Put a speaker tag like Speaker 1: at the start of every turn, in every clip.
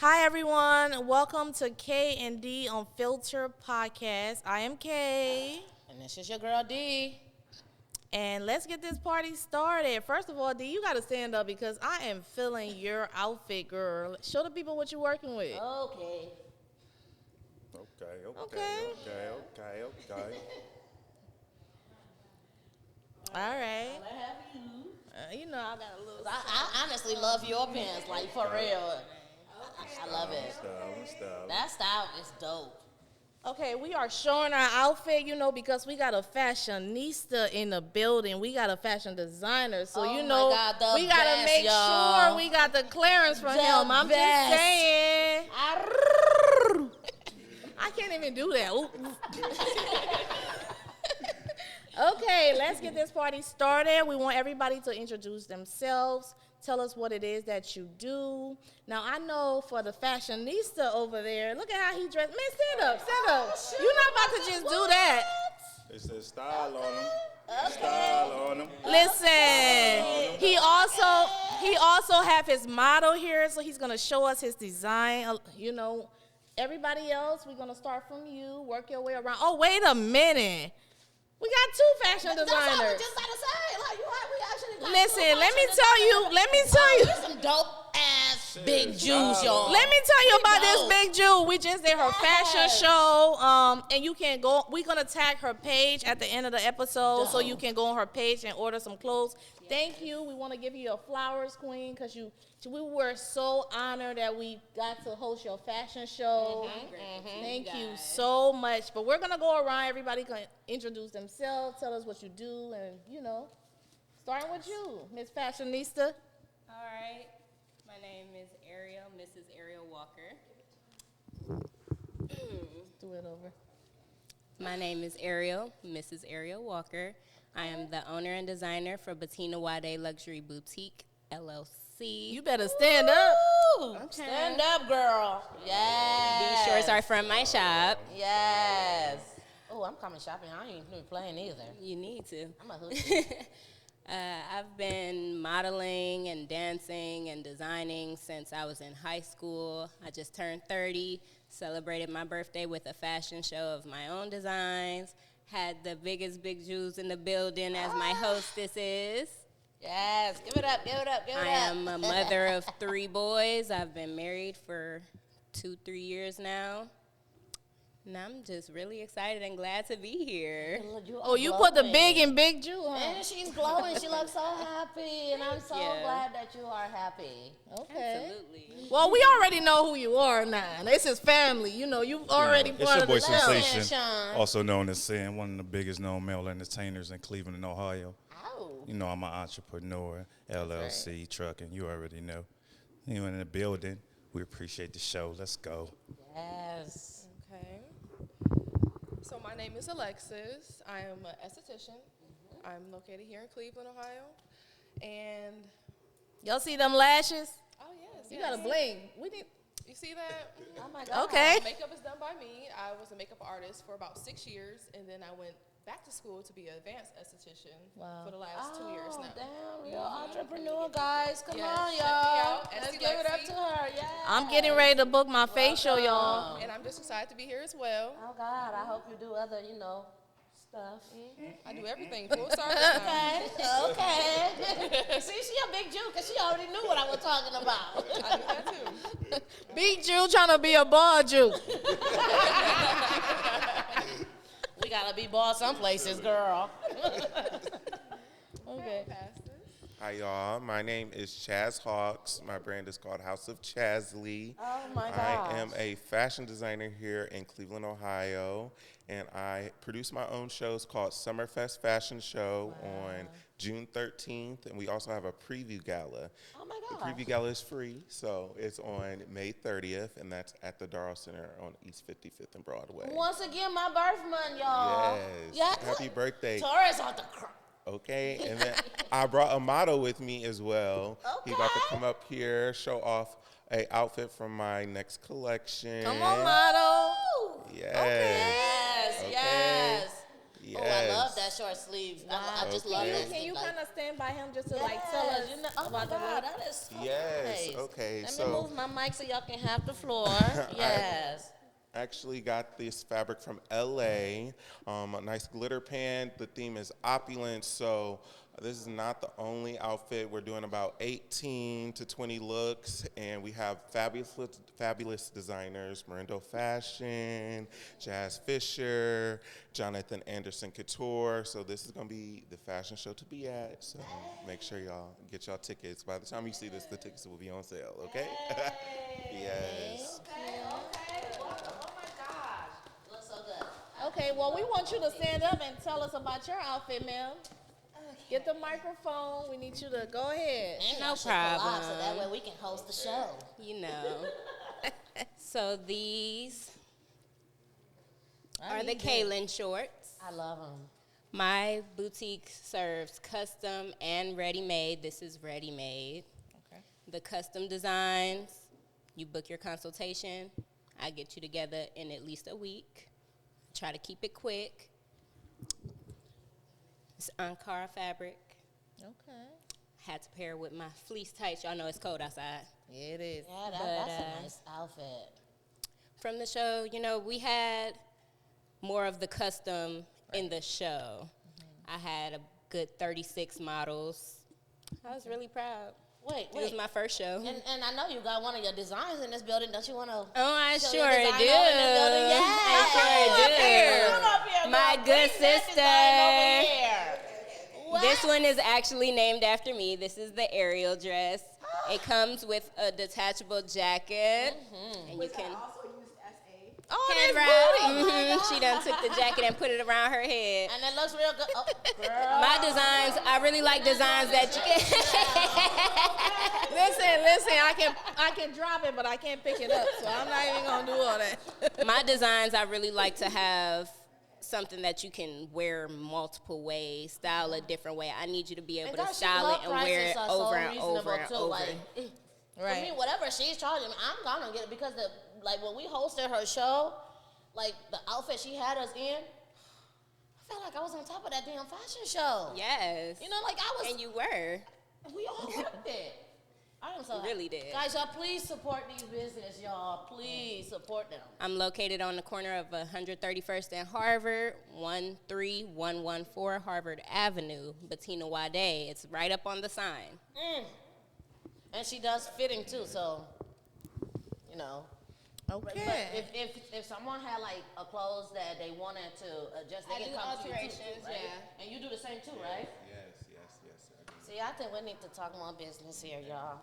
Speaker 1: Hi everyone, welcome to K and D on Filter Podcast. I am Kay.
Speaker 2: And this is your girl D.
Speaker 1: And let's get this party started. First of all, D, you gotta stand up because I am feeling your outfit, girl. Show the people what you're working with.
Speaker 2: Okay.
Speaker 3: Okay.
Speaker 1: All right.
Speaker 2: I have you.
Speaker 1: You know I got a little.
Speaker 2: I honestly love your pants, like for real. I love it. That style is dope.
Speaker 1: Okay, we are showing our outfit, because we got a fashionista in the building. We got a fashion designer. So,
Speaker 2: Oh my God, the
Speaker 1: we got to
Speaker 2: best,
Speaker 1: make
Speaker 2: y'all.
Speaker 1: sure we got the clearance for
Speaker 2: The
Speaker 1: him. I'm
Speaker 2: best.
Speaker 1: just saying. I can't even do that. Ooh. Okay, let's get this party started. We want everybody to introduce themselves. Tell us what it is that you do. Now, I know for the fashionista over there, look at how he dressed. Man, stand up. You're not about to just do that.
Speaker 3: It's the style on them.
Speaker 2: Okay.
Speaker 3: Style on them.
Speaker 1: Listen, he also have his model here, so he's gonna show us his design. Everybody else, we're gonna start from you, work your way around. Oh, wait a minute. We got two fashion
Speaker 2: That's what I
Speaker 1: designers.
Speaker 2: was just about to say. Like, we actually got
Speaker 1: Listen,
Speaker 2: two
Speaker 1: let me
Speaker 2: fashion
Speaker 1: tell you.
Speaker 2: designers. There's some dope ass big Jews, y'all.
Speaker 1: Let me tell you about this
Speaker 2: dope.
Speaker 1: big Jew. We just did her fashion
Speaker 2: Yes.
Speaker 1: show, and you can go. We're gonna tag her page at the end of the episode, so
Speaker 2: Dope.
Speaker 1: you can go on her page and order some clothes. Thank you. We want to give you your flowers, Queen, because we were so honored that we got to host your fashion show. Thank you so much. But we're gonna go around. Everybody can introduce themselves, tell us what you do, and starting with you, Miss Fashionista.
Speaker 4: All right. My name is Ariel, Mrs. Ariel Walker.
Speaker 1: Do it over.
Speaker 4: My name is Ariel, Mrs. Ariel Walker. I am the owner and designer for Bettina Wade Luxury Boutique, LLC.
Speaker 1: You better stand up.
Speaker 2: Ooh, stand up, girl. Yes.
Speaker 4: These shorts are from my shop.
Speaker 2: Yes. Oh, I'm coming shopping. I ain't even playing either.
Speaker 4: You need to.
Speaker 2: I'm a hoodie.
Speaker 4: I've been modeling and dancing and designing since I was in high school. I just turned 30, celebrated my birthday with a fashion show of my own designs, had the biggest big Jews in the building as my hostesses.
Speaker 2: Yes. Give it up.
Speaker 4: I am a mother of 3 boys. I've been married for 2-3 years now. And I'm just really excited and glad to be here.
Speaker 1: Oh, you put the big in big Jew, huh?
Speaker 2: And she's glowing. She looks so happy. And I'm so
Speaker 4: you.
Speaker 2: glad that you are happy.
Speaker 1: Okay.
Speaker 4: Absolutely.
Speaker 1: Well, we already know who you are now. This is family. You already
Speaker 3: It's
Speaker 1: part
Speaker 3: your
Speaker 1: of
Speaker 3: boy
Speaker 1: the show.
Speaker 3: Sensation,
Speaker 2: Sean.
Speaker 3: also known as Sin, one of the biggest known male entertainers in Cleveland, Ohio.
Speaker 2: Oh.
Speaker 3: I'm an entrepreneur, LLC, trucking. You already know. In the building. We appreciate the show. Let's go.
Speaker 2: Yes.
Speaker 5: Okay. So my name is Alexis. I am an esthetician. I'm located here in Cleveland, Ohio. And
Speaker 1: Y'all see them lashes?
Speaker 5: oh yes,
Speaker 1: You
Speaker 5: yes.
Speaker 1: gotta bling.
Speaker 5: You see that?
Speaker 2: Oh my God.
Speaker 1: Okay.
Speaker 5: Makeup is done by me. I was a makeup artist for about 6 years, and then I went back to school to be an advanced esthetician for the last 2 years now.
Speaker 2: Damn, real entrepreneur, guys. Come
Speaker 5: Yes,
Speaker 2: on,
Speaker 5: check me
Speaker 2: y'all.
Speaker 5: out,
Speaker 2: Let's
Speaker 5: SC
Speaker 2: give it up
Speaker 5: Lexi.
Speaker 2: to her. Yeah.
Speaker 1: I'm getting ready to book my facial, y'all.
Speaker 5: And I'm just excited to be here as well.
Speaker 2: Oh God, I hope you do other, stuff.
Speaker 5: I do everything full service now.
Speaker 2: Okay. See, she a big Jew because she already knew what I was talking about.
Speaker 5: I do that too.
Speaker 1: Big Jew trying to be a bar Jew.
Speaker 2: We gotta be boss some places, girl.
Speaker 1: Okay.
Speaker 6: Hi, y'all. My name is Chaz Hawks. My brand is called House of Chazley.
Speaker 2: Oh my gosh.
Speaker 6: I am a fashion designer here in Cleveland, Ohio, and I produce my own shows called Summerfest Fashion Show on June 13th, and we also have a preview gala.
Speaker 2: Oh my
Speaker 6: The
Speaker 2: God.
Speaker 6: preview gala is free, so it's on May 30th, and that's at the Darrell Center on East 55th and Broadway.
Speaker 2: Once again, my birth month, y'all.
Speaker 6: Yes. Happy birthday.
Speaker 2: Taurus on the crop.
Speaker 6: Okay, and then I brought a model with me as well. He about to
Speaker 2: Okay.
Speaker 6: come up here, show off a outfit from my next collection.
Speaker 1: Come on, model.
Speaker 6: Yes.
Speaker 2: Yes,
Speaker 6: Okay.
Speaker 2: yes.
Speaker 6: Yes.
Speaker 2: Oh, I love that short sleeve. I just love
Speaker 6: Okay.
Speaker 2: that.
Speaker 1: Can you
Speaker 2: like,
Speaker 1: kind of stand by him just to like tell us
Speaker 2: oh my
Speaker 1: about the
Speaker 2: God,
Speaker 1: look?
Speaker 2: that is so
Speaker 6: Yes,
Speaker 2: nice.
Speaker 6: okay,
Speaker 2: Let
Speaker 6: so-
Speaker 2: me move my mic so y'all can have the floor. Yes.
Speaker 6: Actually got this fabric from LA, a nice glitter pant. The theme is opulence, so this is not the only outfit. We're doing about 18 to 20 looks, and we have fabulous designers, Merindo Fashion, Jazz Fisher, Jonathan Anderson Couture. So this is gonna be the fashion show to be at, so make sure y'all get y'all tickets. By the time you see this, the tickets will be on sale, okay? Yes.
Speaker 1: Okay, well, we want you to stand up and tell us about your outfit, ma'am. Get the microphone. We need you to go ahead.
Speaker 2: And
Speaker 4: No
Speaker 2: y'all should collab
Speaker 4: problem.
Speaker 2: so that way we can host the show.
Speaker 4: You know. So these are the Kaylin shorts.
Speaker 2: I love them.
Speaker 4: My boutique serves custom and ready-made. This is ready-made.
Speaker 1: Okay.
Speaker 4: The custom designs, you book your consultation. I get you together in at least a week. Try to keep it quick. It's Ankara fabric.
Speaker 1: Okay.
Speaker 4: Had to pair with my fleece tights. Y'all know it's cold outside.
Speaker 1: Yeah, it is.
Speaker 2: Yeah, that's a nice outfit.
Speaker 4: From the show, you know, we had more of the custom in the show. I had a good 36 models. I was really proud.
Speaker 2: Wait,
Speaker 4: It was my first show.
Speaker 2: And I know you got one of your designs in this building. Don't you want to?
Speaker 4: Oh, I
Speaker 2: show
Speaker 4: sure
Speaker 2: your design
Speaker 4: do.
Speaker 2: over in this building? Yes.
Speaker 4: I sure do. My good sister.
Speaker 2: What?
Speaker 4: This one is actually named after me. This is the Ariel dress. It comes with a detachable jacket, and you can
Speaker 1: Oh,
Speaker 4: head
Speaker 1: that's
Speaker 4: wrap. She done took the jacket and put it around her head.
Speaker 2: And it looks real good. Oh, girl.
Speaker 4: My designs, I really like designs that you can.
Speaker 1: Listen, I can drop it, but I can't pick it up, so I'm not even gonna do all that.
Speaker 4: My designs, I really like to have something that you can wear multiple ways, style a different way. I need you to be able to style it and wear it over and over and over.
Speaker 2: Like, for me, whatever she's charging, I'm gonna get it because when we hosted her show, like the outfit she had us in, I felt like I was on top of that damn fashion show.
Speaker 4: Yes.
Speaker 2: You know, like I was.
Speaker 4: And you were.
Speaker 2: We all worked it. I am so
Speaker 4: You really did.
Speaker 2: Guys, y'all please support these business, y'all. Please support them.
Speaker 4: I'm located on the corner of 131st and Harvard, 13114 Harvard Avenue, Bettina Wade. It's right up on the sign.
Speaker 2: And she does fitting too, so you know.
Speaker 1: Okay.
Speaker 2: But if someone had like a clothes that they wanted to adjust, they
Speaker 4: I
Speaker 2: can
Speaker 4: do
Speaker 2: come to you too,
Speaker 4: alterations,
Speaker 2: right?
Speaker 4: yeah.
Speaker 2: And you do the same too, right?
Speaker 6: Yes, I do.
Speaker 2: See, I think we need to talk more business here, y'all.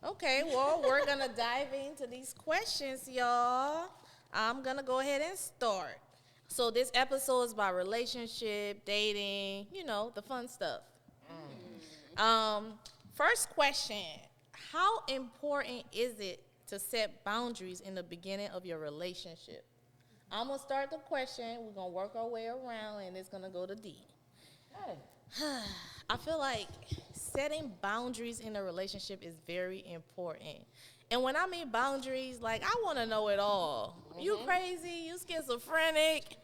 Speaker 1: Okay, well, we're gonna dive into these questions, y'all. I'm gonna go ahead and start. So this episode is about relationship, dating, you know, the fun stuff. First question: how important is it to set boundaries in the beginning of your relationship? I'm gonna start the question. We're gonna work our way around, and it's gonna go to D. I feel like setting boundaries in a relationship is very important. And when I mean boundaries, like, I want to know it all. You crazy? You schizophrenic?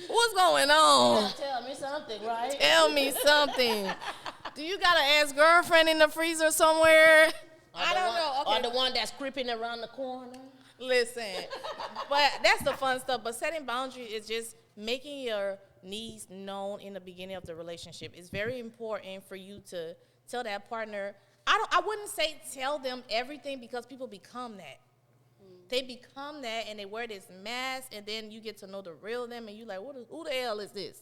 Speaker 1: What's going on?
Speaker 2: Tell me something, right?
Speaker 1: Tell me something. Do you got an ex-girlfriend in the freezer somewhere? I don't know.
Speaker 2: Or
Speaker 1: Okay.
Speaker 2: the one that's creeping around the corner.
Speaker 1: Listen, but that's the fun stuff. But setting boundaries is just making your needs known in the beginning of the relationship. It's very important for you to tell that partner. I wouldn't say tell them everything, because people become that. They become that, and they wear this mask, and then you get to know the real them, and you like, who the hell is this?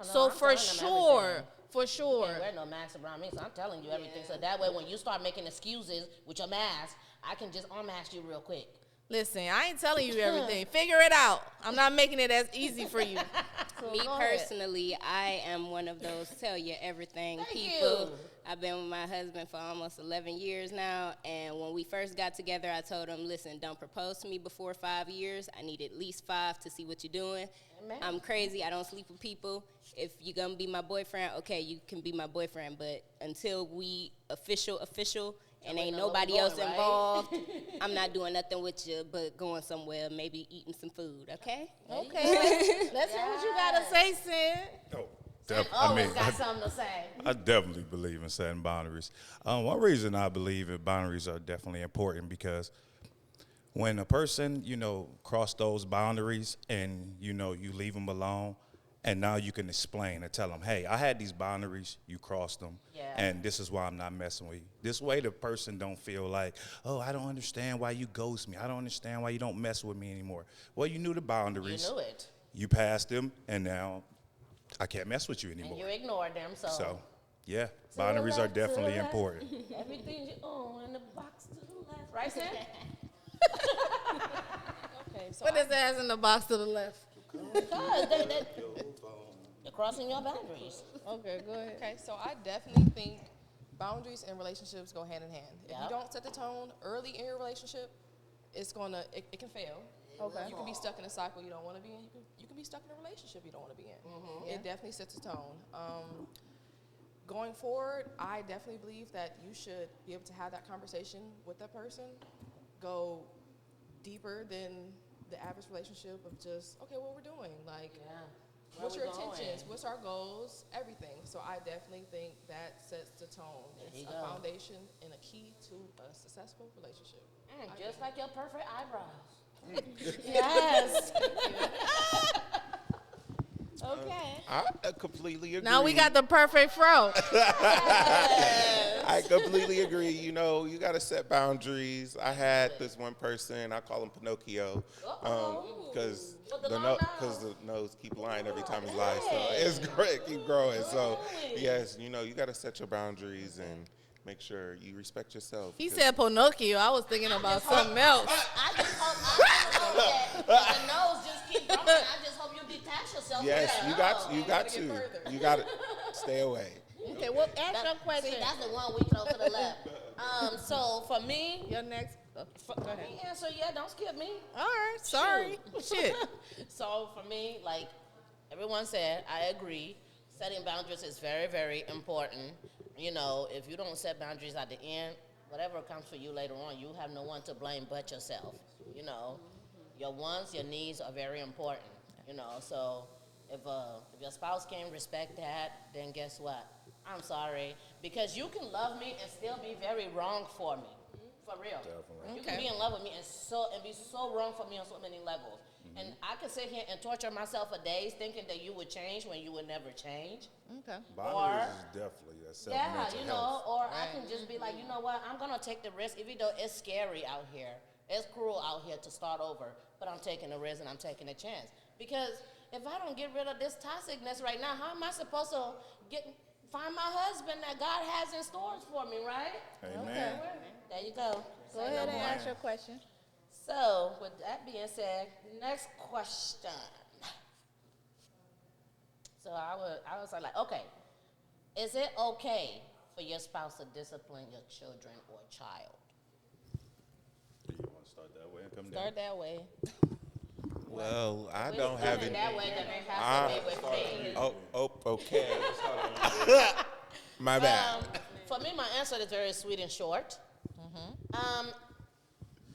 Speaker 1: So
Speaker 2: I'm
Speaker 1: for
Speaker 2: telling them
Speaker 1: sure,
Speaker 2: everything.
Speaker 1: for sure.
Speaker 2: Can't wear no mask around me, so I'm telling you everything. So that way, when you start making excuses with your mask, I can just unmask you real quick.
Speaker 1: Listen, I ain't telling you everything. Figure it out. I'm not making it as easy for you. So
Speaker 4: Me
Speaker 1: go ahead.
Speaker 4: personally, I am one of those tell you everything
Speaker 2: Thank
Speaker 4: people.
Speaker 2: you.
Speaker 4: I've been with my husband for almost 11 years now, and when we first got together, I told him, listen, don't propose to me before 5 years. I need at least 5 to see what you're doing.
Speaker 2: Amen.
Speaker 4: I'm crazy. I don't sleep with people. If you're going to be my boyfriend, okay, you can be my boyfriend, but until we official, and ain't
Speaker 2: know where
Speaker 4: nobody
Speaker 2: we're
Speaker 4: else
Speaker 2: going, right?
Speaker 4: involved, I'm not doing nothing with you but going somewhere, maybe eating some food, okay?
Speaker 1: Okay, let's hear what you got to say, Sid.
Speaker 3: Oh,
Speaker 2: Always got something to say.
Speaker 3: I definitely believe in setting boundaries. One reason I believe that boundaries are definitely important because when a person, cross those boundaries and, you leave them alone, and now you can explain and tell them, hey, I had these boundaries, you crossed them, and this is why I'm not messing with you. This way the person don't feel like, oh, I don't understand why you ghost me. I don't understand why you don't mess with me anymore. Well, you knew the boundaries.
Speaker 2: You knew it.
Speaker 3: You passed them, and now I can't mess with you anymore.
Speaker 2: And you ignored them,
Speaker 3: So, yeah, boundaries are definitely important.
Speaker 2: Everything you own in the box to the left. Right, Sam?
Speaker 5: Okay, so
Speaker 1: Put his ass in the box to the left.
Speaker 2: Because they're crossing your boundaries.
Speaker 1: Okay, go ahead.
Speaker 5: Okay, so I definitely think boundaries and relationships go hand in hand. If
Speaker 2: Yep.
Speaker 5: you don't set the tone early in your relationship, it can fail.
Speaker 1: Okay.
Speaker 5: You can be stuck in a cycle you don't want to be in. You can be stuck in a relationship you don't want to be in. It definitely sets a tone. Going forward, I definitely believe that you should be able to have that conversation with that person, go deeper than the average relationship of just, okay, what we're doing, like, what's your intentions, what's our goals, everything. So I definitely think that sets the tone. It's a foundation and a key to a successful relationship.
Speaker 2: Just like your perfect eyebrows.
Speaker 1: Yes. Okay.
Speaker 6: I completely agree.
Speaker 1: Now we got the perfect fro.
Speaker 6: I completely agree. You got to set boundaries. I had this one person, I call him Pinocchio, because the nose keep lying every time he lies. So it's great, keep growing. So yes, you got to set your boundaries and make sure you respect yourself.
Speaker 1: He said Pinocchio. I was thinking about something else.
Speaker 2: I just hope that the nose just keep growing. I just hope you detach yourself.
Speaker 6: Yes,
Speaker 2: from
Speaker 6: you
Speaker 2: that
Speaker 6: got
Speaker 2: nose.
Speaker 6: you got to. You got to stay away.
Speaker 1: Okay, well, ask your question.
Speaker 2: See, that's the one we throw to the left. So for me,
Speaker 1: Your next. Go ahead.
Speaker 2: me answer, don't skip me.
Speaker 1: All right, sorry. Shit.
Speaker 2: So for me, like everyone said, I agree. Setting boundaries is very, very important. If you don't set boundaries at the end, whatever comes for you later on, you have no one to blame but yourself. Your wants, your needs are very important. So if your spouse can't respect that, then guess what? I'm sorry, because you can love me and still be very wrong for me, for real.
Speaker 3: Definitely.
Speaker 2: You can be in love with me and be so wrong for me on so many levels. And I could sit here and torture myself for days thinking that you would change when you would never change.
Speaker 1: Okay.
Speaker 3: Boundaries is definitely a self-mental health.
Speaker 2: Or I can just be like, you know what, I'm gonna take the risk, even though it's scary out here, it's cruel out here to start over, but I'm taking the risk and I'm taking a chance. Because if I don't get rid of this toxicness right now, how am I supposed to find my husband that God has in stores for me, right?
Speaker 3: Amen.
Speaker 2: There you go.
Speaker 1: Go ahead and ask your question.
Speaker 2: So, with that being said, next question. So I was like, okay, is it okay for your spouse to discipline your children or child?
Speaker 3: You want to start that way and come down?
Speaker 1: Start that way.
Speaker 6: Well, I don't have any.
Speaker 2: That way, then it has to be with me.
Speaker 6: Okay. My bad.
Speaker 2: For me, my answer is very sweet and short.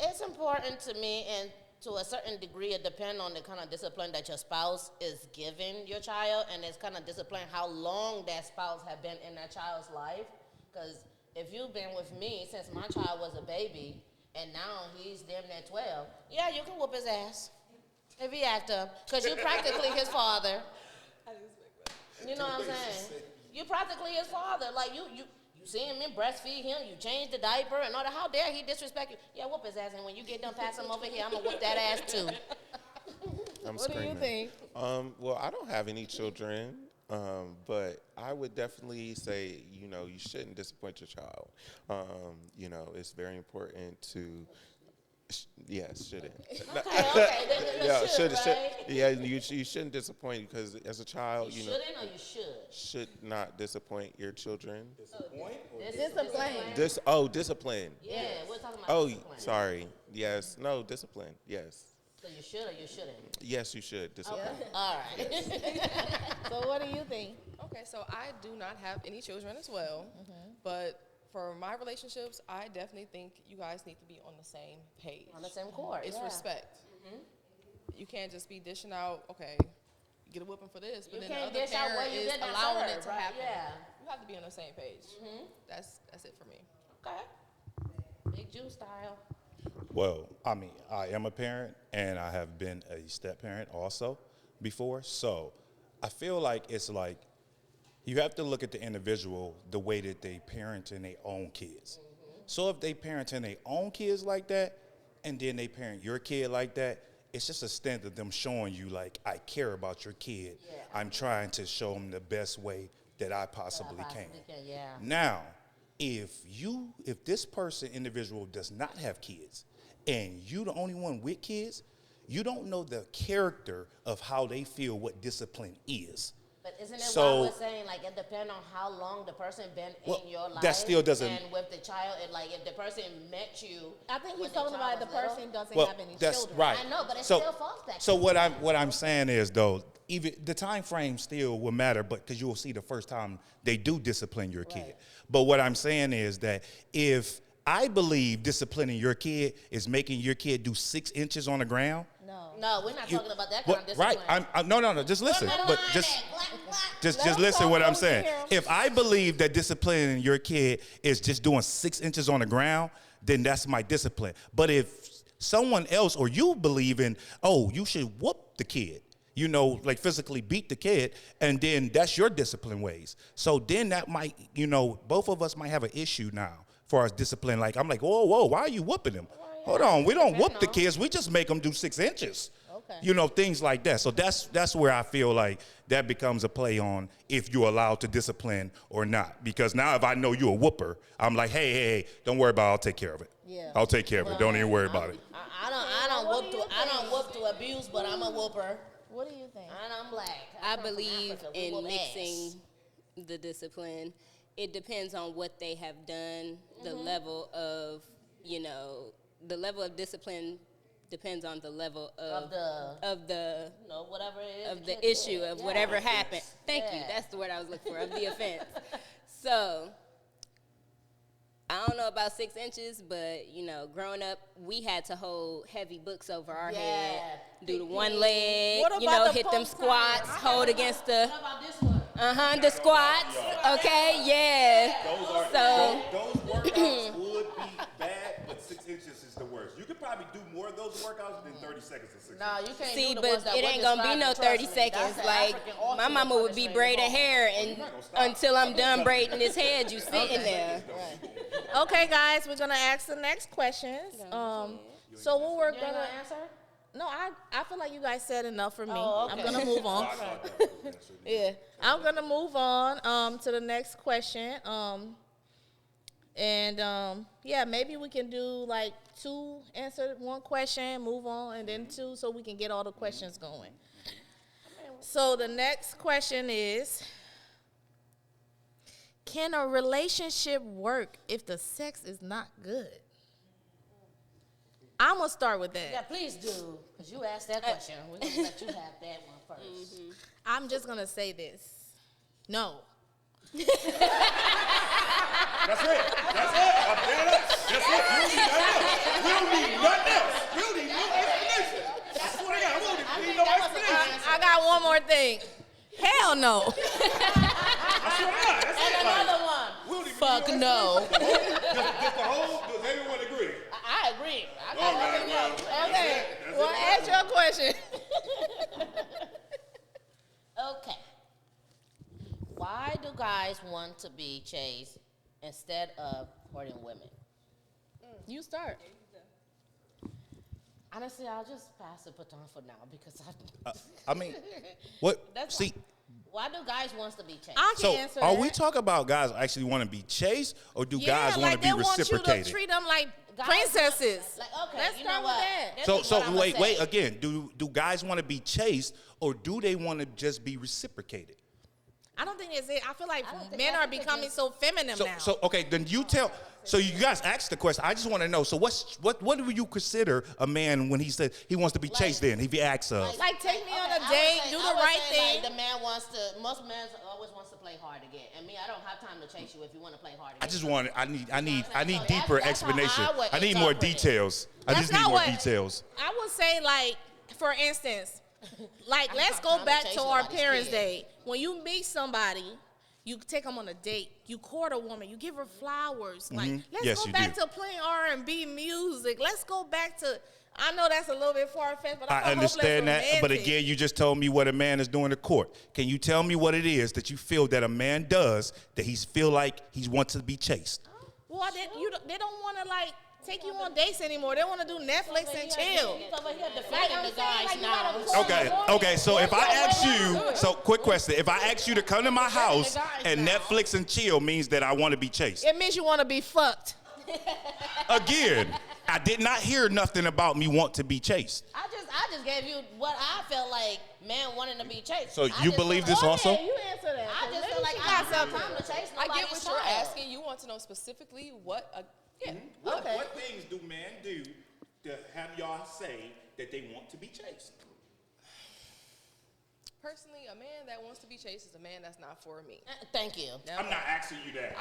Speaker 2: It's important to me, and to a certain degree, it depends on the kind of discipline that your spouse is giving your child, and it's kind of discipline how long that spouse have been in that child's life. Because if you've been with me since my child was a baby, and now he's damn near 12, yeah, you can whoop his ass if he act up, because you're practically his father. You know what I'm saying? You're practically his father. Like, you seeing me breastfeed him, you change the diaper and all that. How dare he disrespect you? Yeah, whoop his ass, and when you get done passing him over here, I'm going to whoop that ass too.
Speaker 6: I'm
Speaker 1: What
Speaker 6: screaming.
Speaker 1: do you think?
Speaker 6: Well, I don't have any children, but I would definitely say, you shouldn't disappoint your child. It's very important to, shouldn't.
Speaker 2: Okay, then should, right?
Speaker 6: Yeah, you shouldn't disappoint, because as a child,
Speaker 2: You shouldn't or you should?
Speaker 6: should not disappoint your children.
Speaker 1: Discipline.
Speaker 6: Discipline.
Speaker 2: Yeah, we're talking about
Speaker 6: Oh,
Speaker 2: discipline.
Speaker 6: sorry. Yes. No, discipline. Yes.
Speaker 2: So you should or you shouldn't?
Speaker 6: Yes, you should. Discipline.
Speaker 2: All right.
Speaker 1: So what do you think?
Speaker 5: Okay, so I do not have any children as well, but for my relationships, I definitely think you guys need to be on the same page.
Speaker 2: On the same court,
Speaker 5: It's
Speaker 2: yeah.
Speaker 5: respect. You can't just be dishing out, okay, get a whooping for this, but
Speaker 2: You
Speaker 5: then the
Speaker 2: can't
Speaker 5: other
Speaker 2: dish out what
Speaker 5: parent
Speaker 2: you
Speaker 5: is
Speaker 2: did not
Speaker 5: allowing
Speaker 2: serve,
Speaker 5: it to
Speaker 2: right,
Speaker 5: happen.
Speaker 2: yeah.
Speaker 5: You have to be on the same page. That's it for me.
Speaker 2: Okay. Big Jew style.
Speaker 3: Well, I mean, I am a parent, and I have been a step parent also before. So I feel like it's like you have to look at the individual the way that they parent in their own kids. So if they parent in their own kids like that, and then they parent your kid like that, it's just a stint of them showing you, like, I care about your kid.
Speaker 2: Yeah.
Speaker 3: I'm trying to show them the best way that I possibly can.
Speaker 2: Yeah.
Speaker 3: Now, if this individual does not have kids, and you the only one with kids, you don't know the character of how they feel what discipline is.
Speaker 2: But isn't it
Speaker 3: So-
Speaker 2: why we're saying, like, it depends on how long the person been
Speaker 3: Well,
Speaker 2: in your life?
Speaker 3: that still doesn't-
Speaker 2: And with the child, and like, if the person met you,
Speaker 1: I think he's
Speaker 2: when
Speaker 1: talking about the
Speaker 2: child was little.
Speaker 1: person doesn't
Speaker 3: Well,
Speaker 1: have any
Speaker 3: that's
Speaker 1: children.
Speaker 3: right.
Speaker 2: I know, but it
Speaker 3: So-
Speaker 2: still falls back.
Speaker 3: So what I'm saying is, though, even the time frame still will matter, but because you will see the first time they do discipline your kid.
Speaker 2: Right.
Speaker 3: But what I'm saying is that if I believe disciplining your kid is making your kid do 6 inches on the ground,
Speaker 2: No, we're not
Speaker 3: you-
Speaker 2: talking about that kind
Speaker 3: what-
Speaker 2: of discipline.
Speaker 3: right? No. Just listen.
Speaker 2: Where my
Speaker 3: But
Speaker 2: line
Speaker 3: just.
Speaker 2: at? Black.
Speaker 3: Just
Speaker 1: Let him
Speaker 3: listen
Speaker 1: talk
Speaker 3: what I'm
Speaker 1: over
Speaker 3: saying.
Speaker 1: here.
Speaker 3: If I believe that disciplining your kid is just doing 6 inches on the ground, then that's my discipline. But if someone else or you believe in, oh, you should whoop the kid, like physically beat the kid, and then that's your discipline ways. So then that might, both of us might have an issue now for our discipline. Like, I'm like, whoa, why are you whooping them? Hold on, we don't whoop the kids. We just make them do 6 inches.
Speaker 1: Okay.
Speaker 3: Things like that. So that's where I feel like that becomes a play on if you're allowed to discipline or not. Because now if I know you're a whooper, I'm like, hey, don't worry about it. I'll take care of it.
Speaker 1: Yeah.
Speaker 3: I'll take care of it. Don't even worry about it.
Speaker 2: I don't whoop to abuse, but I'm a whooper.
Speaker 1: What do you think?
Speaker 2: And I'm black.
Speaker 4: I
Speaker 2: come from
Speaker 4: believe
Speaker 2: Africa. We
Speaker 4: in
Speaker 2: whoop
Speaker 4: mixing
Speaker 2: ass.
Speaker 4: the discipline. It depends on what they have done. The level of, the level of discipline depends on the level of the
Speaker 2: Whatever it is.
Speaker 4: of
Speaker 2: the
Speaker 4: the
Speaker 2: kid did.
Speaker 4: issue of
Speaker 2: Yeah.
Speaker 4: whatever happened. Thank you.
Speaker 2: Yeah.
Speaker 4: That's the word I was looking for, of the offense. So I don't know about 6 inches, but growing up, we had to hold heavy books over our head, do the one leg,
Speaker 1: What about the
Speaker 4: hit them
Speaker 1: post
Speaker 4: squats,
Speaker 1: time?
Speaker 4: hold against the
Speaker 2: How about this one?
Speaker 4: the squats. Okay, yeah. So
Speaker 3: Those workouts would be bad, but 6 inches is the worst. You could probably do more of those workouts than 30 seconds of 6
Speaker 2: No, you can't
Speaker 4: see,
Speaker 2: do the
Speaker 4: but
Speaker 2: ones that
Speaker 4: it
Speaker 2: we're
Speaker 4: ain't gonna be no
Speaker 2: describing,
Speaker 4: 30
Speaker 2: trust me.
Speaker 4: seconds.
Speaker 2: That's the
Speaker 4: Like
Speaker 2: African
Speaker 4: my
Speaker 2: ultimate
Speaker 4: mama would be
Speaker 2: punishment
Speaker 4: braiding
Speaker 2: involved.
Speaker 4: hair and until I'm done braiding his head, you sitting there.
Speaker 1: Okay, guys, we're gonna ask the next questions. So what we're
Speaker 2: You ain't
Speaker 1: gonna
Speaker 2: gonna answer?
Speaker 1: No, I feel like you guys said enough for me.
Speaker 2: Oh, okay.
Speaker 1: I'm gonna move on. Yeah, I'm gonna move on to the next question. Yeah, maybe we can do like 2 answer one question, move on, and then 2, so we can get all the questions going. So the next question is, can a relationship work if the sex is not good? I'm gonna start with that.
Speaker 2: Yeah, please do. Because you asked that question. We're going to let you have that one first.
Speaker 1: I'm just gonna say this. No.
Speaker 3: That's it. That's it. That's it. We don't need nothing else. We don't need no explanation. I swear to God, we don't need no explanation.
Speaker 1: I got one more thing. Hell no.
Speaker 3: I swear to God, that's it.
Speaker 2: And another one.
Speaker 3: We don't even
Speaker 2: Fuck
Speaker 3: need
Speaker 2: no.
Speaker 3: Does everyone agree?
Speaker 2: I agree. I got
Speaker 3: All
Speaker 2: nothing
Speaker 3: right,
Speaker 2: else.
Speaker 1: Okay. Well, ask your question.
Speaker 2: Okay. Why do guys want to be chased instead of courting women?
Speaker 1: You start.
Speaker 2: Honestly, I'll just pass the baton for now because
Speaker 3: I mean, what?
Speaker 2: That's
Speaker 3: See,
Speaker 2: why do guys want to be chased?
Speaker 1: I can
Speaker 3: so
Speaker 1: answer
Speaker 3: are
Speaker 1: that.
Speaker 3: we talking about guys actually want to be chased, or do guys want
Speaker 1: like
Speaker 3: to be
Speaker 1: they want you
Speaker 3: reciprocated?
Speaker 1: to treat them like
Speaker 2: Guys
Speaker 1: princesses.
Speaker 2: Like, okay,
Speaker 1: Let's
Speaker 2: you
Speaker 1: start
Speaker 2: know
Speaker 1: with
Speaker 2: what?
Speaker 1: that.
Speaker 2: This
Speaker 3: So
Speaker 2: is what I'ma
Speaker 3: wait,
Speaker 2: say.
Speaker 3: again. Do guys want to be chased, or do they want to just be reciprocated?
Speaker 1: I don't think it's it. I feel like
Speaker 2: I don't think
Speaker 1: men
Speaker 2: I
Speaker 1: are
Speaker 2: think
Speaker 1: becoming
Speaker 2: it's-
Speaker 1: so feminine now.
Speaker 3: So okay, then you tell. So you guys asked the question. I just want to know. So what do you consider a man when he says he wants to be chased? Then if he asks us,
Speaker 1: Like, take me on a
Speaker 2: I would
Speaker 1: date,
Speaker 2: say-
Speaker 1: do
Speaker 2: I
Speaker 1: the
Speaker 2: would
Speaker 1: right
Speaker 2: say,
Speaker 1: thing.
Speaker 2: Like, the man wants to. Most men always wants to play hard to get, and me, I don't have time to chase you if you want to play hard to
Speaker 3: I
Speaker 2: get.
Speaker 3: just want. I need
Speaker 2: So
Speaker 3: deeper
Speaker 2: that's how
Speaker 3: explanation.
Speaker 2: I would
Speaker 3: I need more
Speaker 2: interpret it.
Speaker 3: details. I
Speaker 1: That's
Speaker 3: just need
Speaker 1: not
Speaker 3: more
Speaker 1: what-
Speaker 3: details.
Speaker 1: I would say, like, for instance, Like, let's go back to our Parents' Day. When you meet somebody, you take them on a date. You court a woman. You give her flowers. Like, let's go back to playing R&B music. Let's go back to. I know that's a little bit far-fetched, but
Speaker 3: I understand that.
Speaker 1: romantic.
Speaker 3: But again, you just told me what a man is doing in court. Can you tell me what it is that you feel that a man does that he feel like he wants to be chased?
Speaker 1: Well, they don't want to, like, take you on dates anymore. They want to do Netflix and chill.
Speaker 3: Okay. So if I ask you, quick question. If I ask you to come to my house and Netflix and chill means that I want to be chased.
Speaker 1: It means you want to be fucked.
Speaker 3: Again, I did not hear nothing about me want to be chased.
Speaker 2: I just gave you what I felt like men wanting to be chased.
Speaker 3: So you believe this also?
Speaker 1: You answer that.
Speaker 2: I just feel like I got some time to chase
Speaker 5: I
Speaker 2: nobody's
Speaker 5: get what you're
Speaker 2: child.
Speaker 5: asking. You want to know specifically what
Speaker 3: What things do men do to have y'all say that they want to be chased?
Speaker 5: Personally, a man that wants to be chased is a man that's not for me.
Speaker 2: Thank you.
Speaker 3: I'm not asking you that.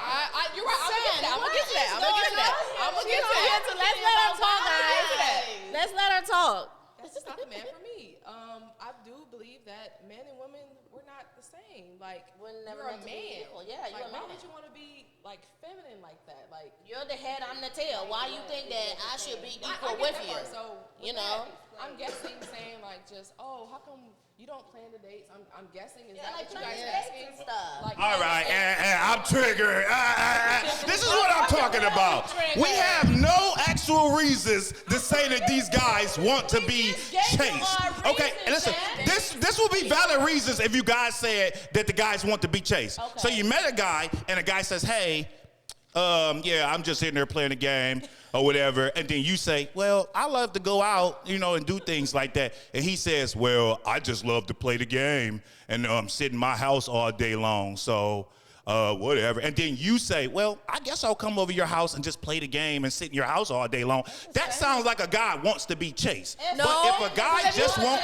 Speaker 5: You're right. I'm gonna get to that.
Speaker 1: Let's let her talk, guys. Let's let her talk.
Speaker 5: That's just not the man for me. I do believe that men and women, we're not the same. Like,
Speaker 2: We're never
Speaker 5: you're a
Speaker 2: meant to be
Speaker 5: man.
Speaker 2: equal. Yeah, you're a
Speaker 5: Why
Speaker 2: man.
Speaker 5: would you want to be like feminine like that? Like,
Speaker 2: You're the head, I'm the tail. Why you think that I should be
Speaker 5: I
Speaker 2: equal
Speaker 5: get
Speaker 2: with
Speaker 5: that
Speaker 2: you?
Speaker 5: part. So
Speaker 2: You
Speaker 5: with
Speaker 2: know?
Speaker 5: that, I'm guessing saying like just, how come you don't plan the dates? I'm guessing is that
Speaker 2: like
Speaker 5: what you guys
Speaker 2: plan dates
Speaker 5: asking?
Speaker 2: and stuff.
Speaker 5: Like,
Speaker 3: All right, I'm triggered. This is what I'm talking about. We have no actual reasons to say that these guys want to be chased. Okay, and listen, this will be valid reasons if you guys said that the guys want to be chased. So you met a guy, and a guy says, hey, I'm just sitting there playing a game or whatever. And then you say, well, I love to go out, and do things like that. And he says, well, I just love to play the game and sit in my house all day long. So whatever. And then you say, well, I guess I'll come over your house and just play the game and sit in your house all day long. That sounds like a guy wants to be chased.
Speaker 1: No.
Speaker 3: But if a guy just won't,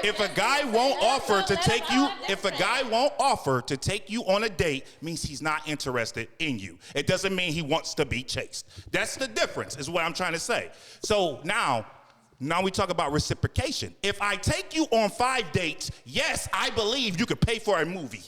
Speaker 3: if a guy won't offer to take you, if a guy won't offer to take you on a date, means he's not interested in you. It doesn't mean he wants to be chased. That's the difference, is what I'm trying to say. So now we talk about reciprocation. If I take you on 5 dates, yes, I believe you could pay for a movie.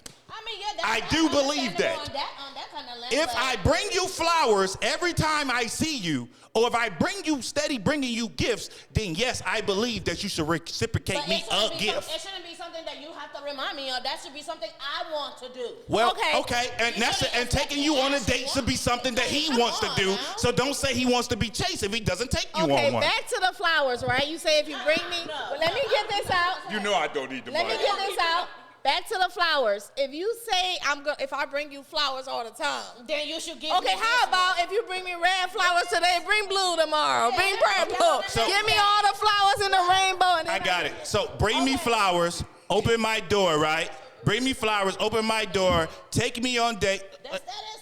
Speaker 3: I do believe that.
Speaker 2: On that kind of
Speaker 3: If I bring you flowers every time I see you, or if I bring you bringing you gifts, then yes, I believe that you should reciprocate me a gift.
Speaker 2: It shouldn't be something that you have to remind me of. That should be something I want to do.
Speaker 3: Well, okay, and taking you on a date should be something that he wants to do. So don't say he wants to be chased if he doesn't take you on one.
Speaker 1: Okay, back to the flowers, right? You say if you bring me, well, let me get this out.
Speaker 3: You know I don't need the money.
Speaker 1: Let me get this out. Back to the flowers. If you say if I bring you flowers all the time,
Speaker 2: then you should give.
Speaker 1: Okay, how about if you bring me red flowers today, bring blue tomorrow, bring purple.
Speaker 3: So,
Speaker 1: give me all the flowers in the rainbow. And
Speaker 3: I got it. So bring me flowers, open my door, right? Bring me flowers, open my door, take me on date.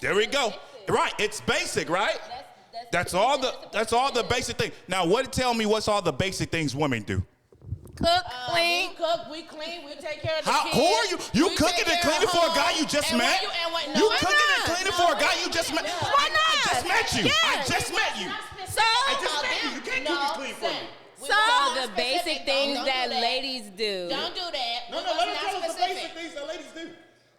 Speaker 3: There we go. Right, it's basic, right? That's all the basic thing. Now, tell me what's all the basic things women do?
Speaker 1: Cook, clean.
Speaker 2: We cook, we clean, we take care of the kids.
Speaker 3: Who are you? You cooking and cleaning for a guy you just met? You cooking and cleaning for a guy you just met?
Speaker 1: Why not?
Speaker 3: I just met you.
Speaker 1: Yes.
Speaker 3: I just met you.
Speaker 1: So,
Speaker 3: I just met you. You can't cook and clean for me.
Speaker 4: So the basic things that ladies do.
Speaker 2: Don't do that.
Speaker 3: No, let her tell us the basic things that ladies do.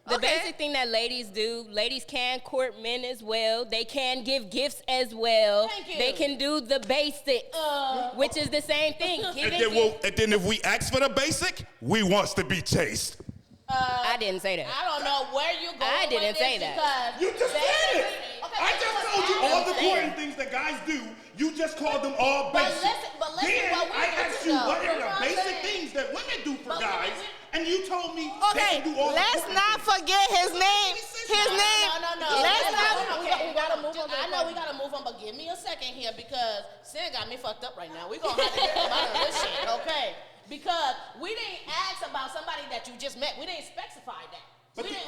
Speaker 4: The basic thing that ladies do, ladies can court men as well. They can give gifts as well.
Speaker 2: Thank you.
Speaker 4: They can do the basics, which is the same thing.
Speaker 3: And then if we ask for the basic, we wants to be chased.
Speaker 4: I didn't say that.
Speaker 2: I don't know where you going.
Speaker 4: I didn't say that.
Speaker 3: You just said it. I just told you all the important things that guys do. You just called them all basic.
Speaker 2: But listen
Speaker 3: Then
Speaker 2: what we
Speaker 3: I
Speaker 2: do
Speaker 3: asked
Speaker 2: too,
Speaker 3: you
Speaker 2: though.
Speaker 3: what are
Speaker 2: You know
Speaker 3: the
Speaker 2: what I'm
Speaker 3: basic
Speaker 2: saying?
Speaker 3: things that women do for
Speaker 2: But
Speaker 3: guys, and you told me
Speaker 1: okay,
Speaker 3: they can do all the
Speaker 1: let's
Speaker 3: important
Speaker 1: not
Speaker 3: things.
Speaker 1: forget his name. His name.
Speaker 2: No.
Speaker 1: Let's not.
Speaker 2: Okay,
Speaker 1: We gotta move on.
Speaker 2: I know we gotta move on, but give me a second here because Sin got me fucked up right now. We gonna have to get him out of this shit, okay? Because we didn't ask about somebody that you just met. We didn't specify that. We didn't.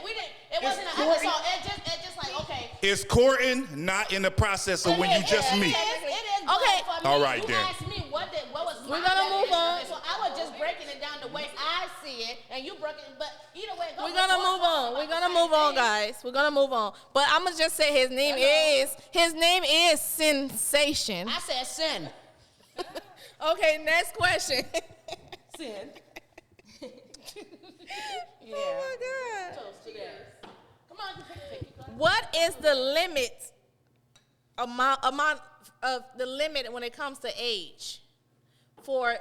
Speaker 2: It wasn't an episode. It just like okay.
Speaker 3: Is courting not in the process of when you just meet?
Speaker 2: It is.
Speaker 1: Okay.
Speaker 2: For me,
Speaker 3: All right,
Speaker 2: you
Speaker 3: then.
Speaker 2: asked me what was.
Speaker 1: We're gonna move on.
Speaker 2: So I was just breaking it down the way I see it, and you broke it. But either way,
Speaker 1: We're gonna move on. We're gonna move on, guys. We're gonna move on. But I'm gonna just say his name is Sensation.
Speaker 2: I said Sin.
Speaker 1: Okay, next question.
Speaker 2: Sin. Yeah.
Speaker 1: Oh my God.
Speaker 2: Toast to that. Come on, you pick.
Speaker 1: What is the amount of the limit when it comes to age for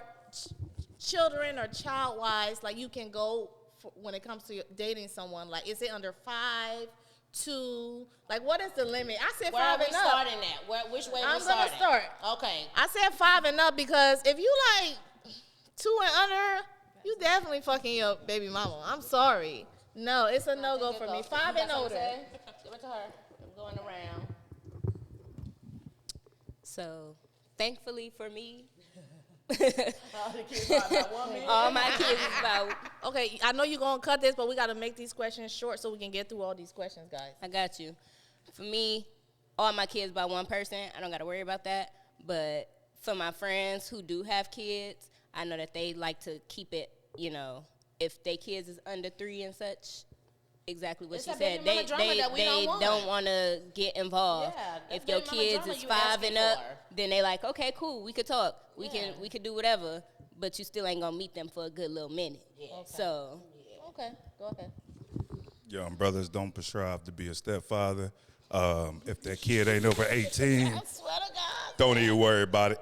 Speaker 1: children or child-wise? Like you can go when it comes to dating someone. Like is it under 5, 2? Like what is the limit? I said
Speaker 2: Where
Speaker 1: 5
Speaker 2: are we
Speaker 1: and up.
Speaker 2: starting at? Which way
Speaker 1: I'm
Speaker 2: we starting?
Speaker 1: gonna start.
Speaker 2: Okay.
Speaker 1: I said 5 and up because if you like 2 and under, you definitely fucking your baby mama. I'm sorry. No, it's a no-go for me. 5 and older.
Speaker 2: Give it to her. I'm going around.
Speaker 4: So, thankfully for me,
Speaker 2: All the kids are about 1 minute.
Speaker 4: all my kids is about.
Speaker 1: Okay, I know you're going to cut this, but we got to make these questions short so we can get through all these questions, guys.
Speaker 4: I got you. For me, all my kids by one person. I don't got to worry about that. But for my friends who do have kids, I know that they like to keep it, if their kids is under 3 and such, exactly what
Speaker 2: It's
Speaker 4: she
Speaker 2: that
Speaker 4: said.
Speaker 2: baby mama drama
Speaker 4: They
Speaker 2: that we don't want.
Speaker 4: don't want to get involved.
Speaker 2: Yeah, that's
Speaker 4: if your
Speaker 2: baby mama
Speaker 4: kids
Speaker 2: drama
Speaker 4: is
Speaker 2: you
Speaker 4: 5
Speaker 2: asking
Speaker 4: and up,
Speaker 2: for.
Speaker 4: then they like, okay, cool, we could talk. We
Speaker 2: Yeah.
Speaker 4: can do whatever, but you still ain't gonna meet them for a good little minute.
Speaker 2: Yeah.
Speaker 4: So
Speaker 1: Okay, go ahead.
Speaker 3: Young brothers don't strive to be a stepfather. If that kid ain't over 18,
Speaker 2: I swear to God.
Speaker 3: don't even worry about it.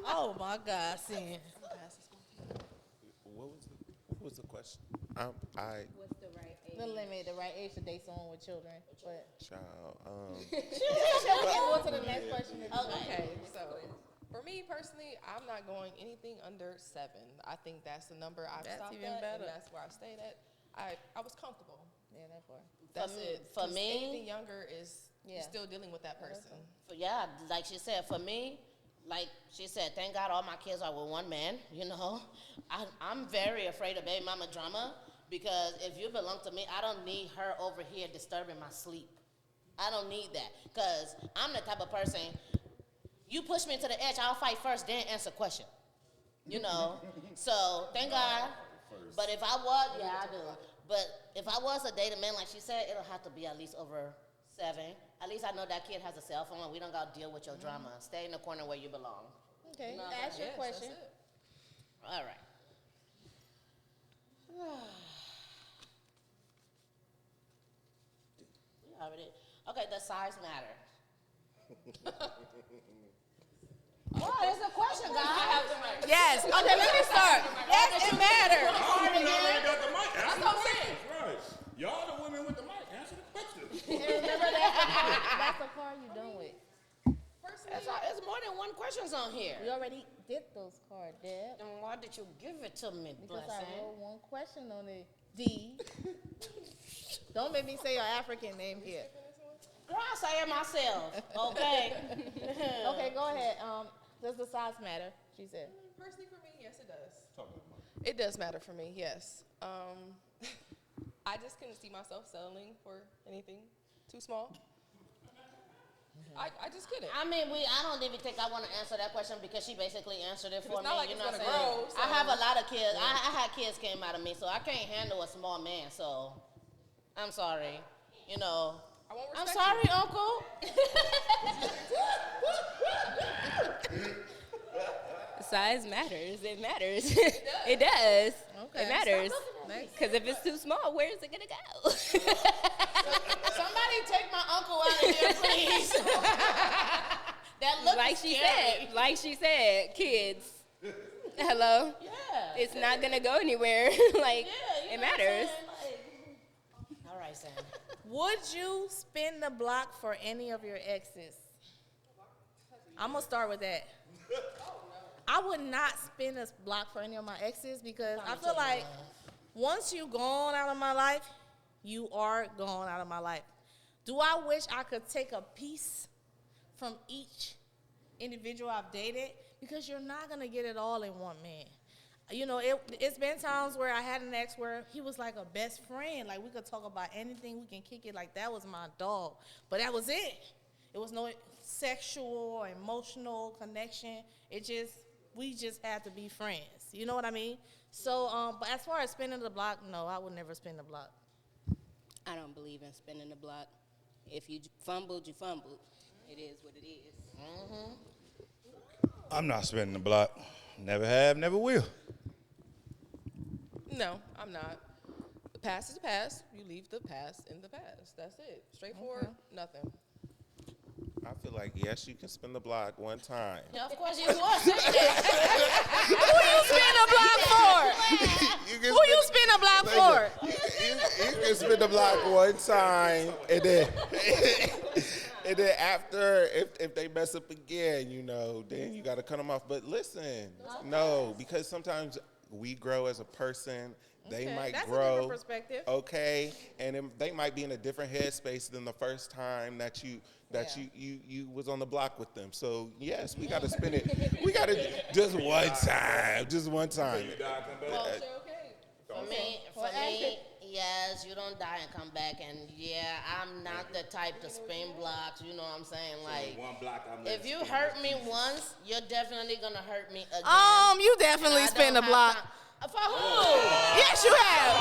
Speaker 1: Oh, my God, Sin.
Speaker 6: What was the question? I
Speaker 4: what's the right age?
Speaker 1: The limit, the right age to date someone with children. But
Speaker 6: child.
Speaker 1: we can go to the next question.
Speaker 5: Okay, so for me personally, I'm not going anything under 7. I think that's the number I've
Speaker 1: That's
Speaker 5: stopped
Speaker 1: even
Speaker 5: at,
Speaker 1: better.
Speaker 5: and that's where I stayed at. I was comfortable.
Speaker 1: Yeah, that part.
Speaker 5: That's
Speaker 2: me-
Speaker 5: it.
Speaker 2: for
Speaker 5: 'Cause
Speaker 2: me-
Speaker 5: anything younger is
Speaker 1: Yeah.
Speaker 5: you're still dealing with that person.
Speaker 2: Yeah, like she said, for me, like she said, thank God all my kids are with one man, I'm very afraid of baby mama drama because if you belong to me, I don't need her over here disturbing my sleep. I don't need that because I'm the type of person, you push me to the edge, I'll fight first, then answer question. So thank God. But if I was, yeah, I do. But if I was a dating man, like she said, it'll have to be at least over 7. At least I know that kid has a cell phone and we don't got to deal with your drama. Stay in the corner where you belong.
Speaker 1: Okay,
Speaker 2: No,
Speaker 1: ask your
Speaker 5: Yes,
Speaker 1: question.
Speaker 5: that's it.
Speaker 2: All right. We already. Okay, the size matter. What is the question, guys?
Speaker 1: Yes. Okay, let me start. Yes, it matters.
Speaker 3: That's what I'm saying. Right. Y'all the women with the mic. Answer the question.
Speaker 1: Remember that's the car you done with.
Speaker 2: There's more than one questions on here.
Speaker 1: We already did those cards, Dad.
Speaker 2: Then why did you give it to me,
Speaker 1: Because
Speaker 2: Blessing?
Speaker 1: I wrote one question on it. D. Don't make me say your African name here.
Speaker 2: Girl, I say it myself. Okay.
Speaker 1: Okay, go ahead. Does the size matter? She said.
Speaker 5: Personally, for me, yes, it does. It does matter for me, yes. I just couldn't see myself settling for anything too small. I just couldn't.
Speaker 2: I mean, I don't even think I want to answer that question because she basically answered it for
Speaker 5: It's
Speaker 2: me.
Speaker 5: not like
Speaker 2: you
Speaker 5: it's
Speaker 2: know what I'm
Speaker 5: gonna
Speaker 2: saying?
Speaker 5: grow,
Speaker 2: I
Speaker 5: so-
Speaker 2: have a lot of kids. I had kids came out of me, so I can't handle a small man. So I'm sorry.
Speaker 5: I won't
Speaker 2: I'm
Speaker 5: respect
Speaker 2: sorry, Uncle.
Speaker 4: Size matters. It matters. It does.
Speaker 1: Okay.
Speaker 4: It matters.
Speaker 1: Next.
Speaker 4: Because if it's too small, where is it gonna go?
Speaker 2: Somebody take my uncle out of here, please. That looks scary.
Speaker 4: like she said, kids. Hello.
Speaker 2: Yeah.
Speaker 4: It's not gonna go anywhere.
Speaker 2: Yeah, you
Speaker 4: it
Speaker 2: know what I'm
Speaker 4: matters.
Speaker 2: saying? All right, Sam.
Speaker 1: Would you spin the block for any of your exes? I'm gonna start with that. I would not spin a block for any of my exes because I feel like once you gone out of my life, you are gone out of my life. Do I wish I could take a piece from each individual I've dated? Because you're not gonna get it all in one man. It's been times where I had an ex where he was like a best friend. Like we could talk about anything, we can kick it. Like that was my dog. But that was it. It was no sexual or emotional connection. We just had to be friends. You know what I mean? So, but as far as spinning the block, no, I would never spin the block.
Speaker 4: I don't believe in spinning the block. If you fumbled, you fumbled. It is what it is.
Speaker 3: I'm not spinning the block. Never have, never will.
Speaker 5: No, I'm not. The past is the past. You leave the past in the past. That's it. Straightforward, nothing.
Speaker 6: I feel like, yes, you can spin the block one time.
Speaker 2: Yeah, of course you was. Who
Speaker 1: you spin a block for?
Speaker 6: You can
Speaker 1: Who you spin a block for?
Speaker 6: You can spin the block one time, and then and then after, if they mess up again, then you got to cut them off. But listen, no, because sometimes we grow as a person. They might
Speaker 1: That's
Speaker 6: grow.
Speaker 1: a different perspective.
Speaker 6: Okay, and then they might be in a different headspace than the first time that you was on the block with them. So yes, we got to spin it. We got to just one time, just one time.
Speaker 2: For me, yes, you don't die and come back. And yeah, I'm not the type to spin blocks. You know what I'm saying? Like,
Speaker 3: one block,
Speaker 2: if you hurt me once, you're definitely gonna hurt me again.
Speaker 1: You definitely
Speaker 2: I
Speaker 1: spin a
Speaker 2: don't have
Speaker 1: block.
Speaker 2: time. For who?
Speaker 1: Yes, you have.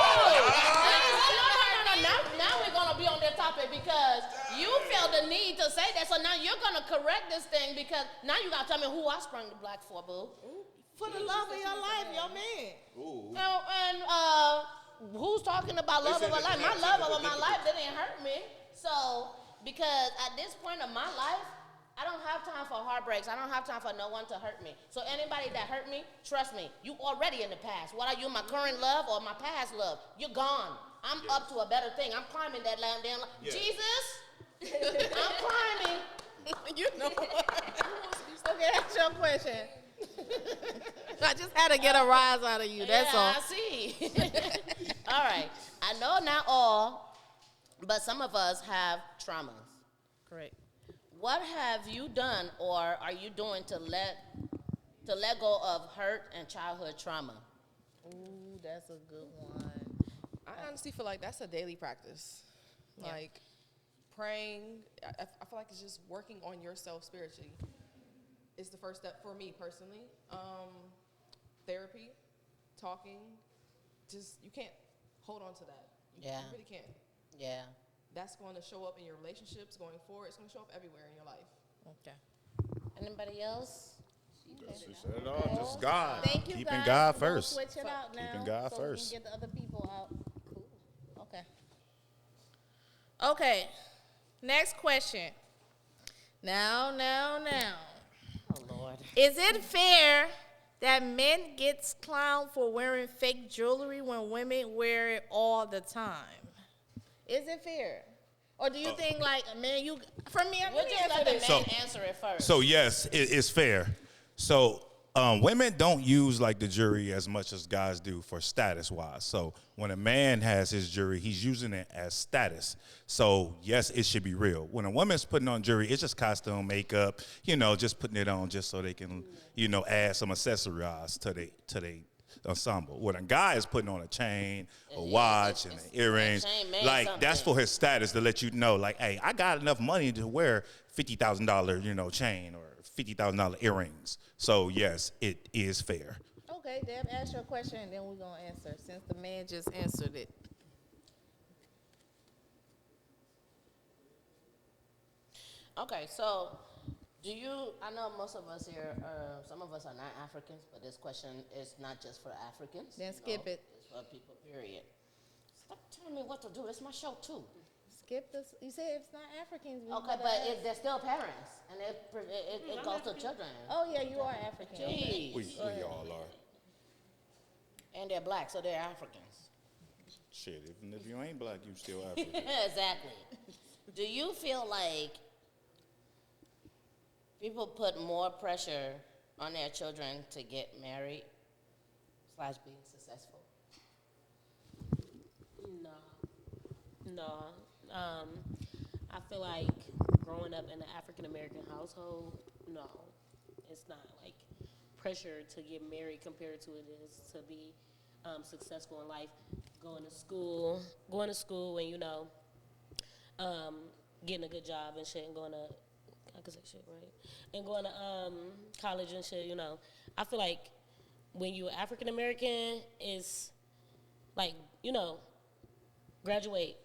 Speaker 2: No. Now we're gonna be on that topic because you felt the need to say that. So now you're gonna correct this thing because now you gotta tell me who I sprung the block for, boo.
Speaker 1: For the love of your life, your man.
Speaker 2: And who's talking about love of my life? My love of my life didn't hurt me. So because at this point of my life, I don't have time for heartbreaks. I don't have time for no one to hurt me. So anybody that hurt me, trust me, you already in the past. What are you, my current love or my past love? You're gone. I'm up to a better thing. I'm climbing that damn line. Yes. Jesus, I'm climbing.
Speaker 1: You know what? Okay, that's your question. I just had to get a rise out of you. That's all.
Speaker 2: I see. All right. I know not all, but some of us have traumas.
Speaker 1: Correct.
Speaker 2: What have you done or are you doing to let go of hurt and childhood trauma?
Speaker 1: Ooh, that's a good one.
Speaker 5: I honestly feel like that's a daily practice.
Speaker 2: Yeah.
Speaker 5: Like praying, I feel like it's just working on yourself spiritually is the first step for me personally. Therapy, talking, just you can't hold on to that. You really can't.
Speaker 2: Yeah.
Speaker 5: That's going to show up in your relationships going forward. It's going to show up everywhere in your life.
Speaker 1: Okay.
Speaker 2: Anybody else?
Speaker 3: She said it all. Just God.
Speaker 1: Thank you,
Speaker 3: Keeping
Speaker 1: guys.
Speaker 3: God
Speaker 1: We're gonna
Speaker 3: first.
Speaker 1: Switch it out now.
Speaker 3: Keeping God
Speaker 1: so
Speaker 3: first.
Speaker 1: We can get the other people out. Cool. Okay. Okay. Next question. Now.
Speaker 2: Oh, Lord.
Speaker 1: Is it fair that men get clowned for wearing fake jewelry when women wear it all the time? Is it fair? Or do you think, like, man, for me,
Speaker 2: We'll just let the man answer it first.
Speaker 3: So yes, it's fair. So women don't use like the jewelry as much as guys do for status wise. So when a man has his jewelry, he's using it as status. So yes, it should be real. When a woman's putting on jewelry, it's just costume, makeup, just putting it on just so they can, add some accessories to they ensemble. When a guy is putting on a chain, a watch, and earrings, like that's for his status to let you know, like, hey, I got enough money to wear $50,000, chain or $50,000 earrings. So yes, it is fair.
Speaker 1: Okay, Deb, ask your question and then we're gonna answer since the man just answered it.
Speaker 2: Okay, so I know most of us here, some of us are not Africans, but this question is not just for Africans.
Speaker 1: Then skip it.
Speaker 2: It's for people, period. Stop telling me what to do. It's my show, too.
Speaker 1: Skip this. You said it's not Africans.
Speaker 2: Okay, but they're still parents, and it goes to children.
Speaker 1: Oh, yeah, you are African.
Speaker 2: Jeez.
Speaker 3: We all are.
Speaker 2: And they're black, so they're Africans.
Speaker 3: Shit, even if you ain't black, you still African.
Speaker 2: Exactly. Do you feel like people put more pressure on their children to get married / being successful?
Speaker 7: No. I feel like growing up in an African American household, no, it's not like pressure to get married compared to it is to be successful in life. Going to school and getting a good job and shit, and going to I can say shit, right? And going to college and shit, I feel like when you're African American, it's like, graduate,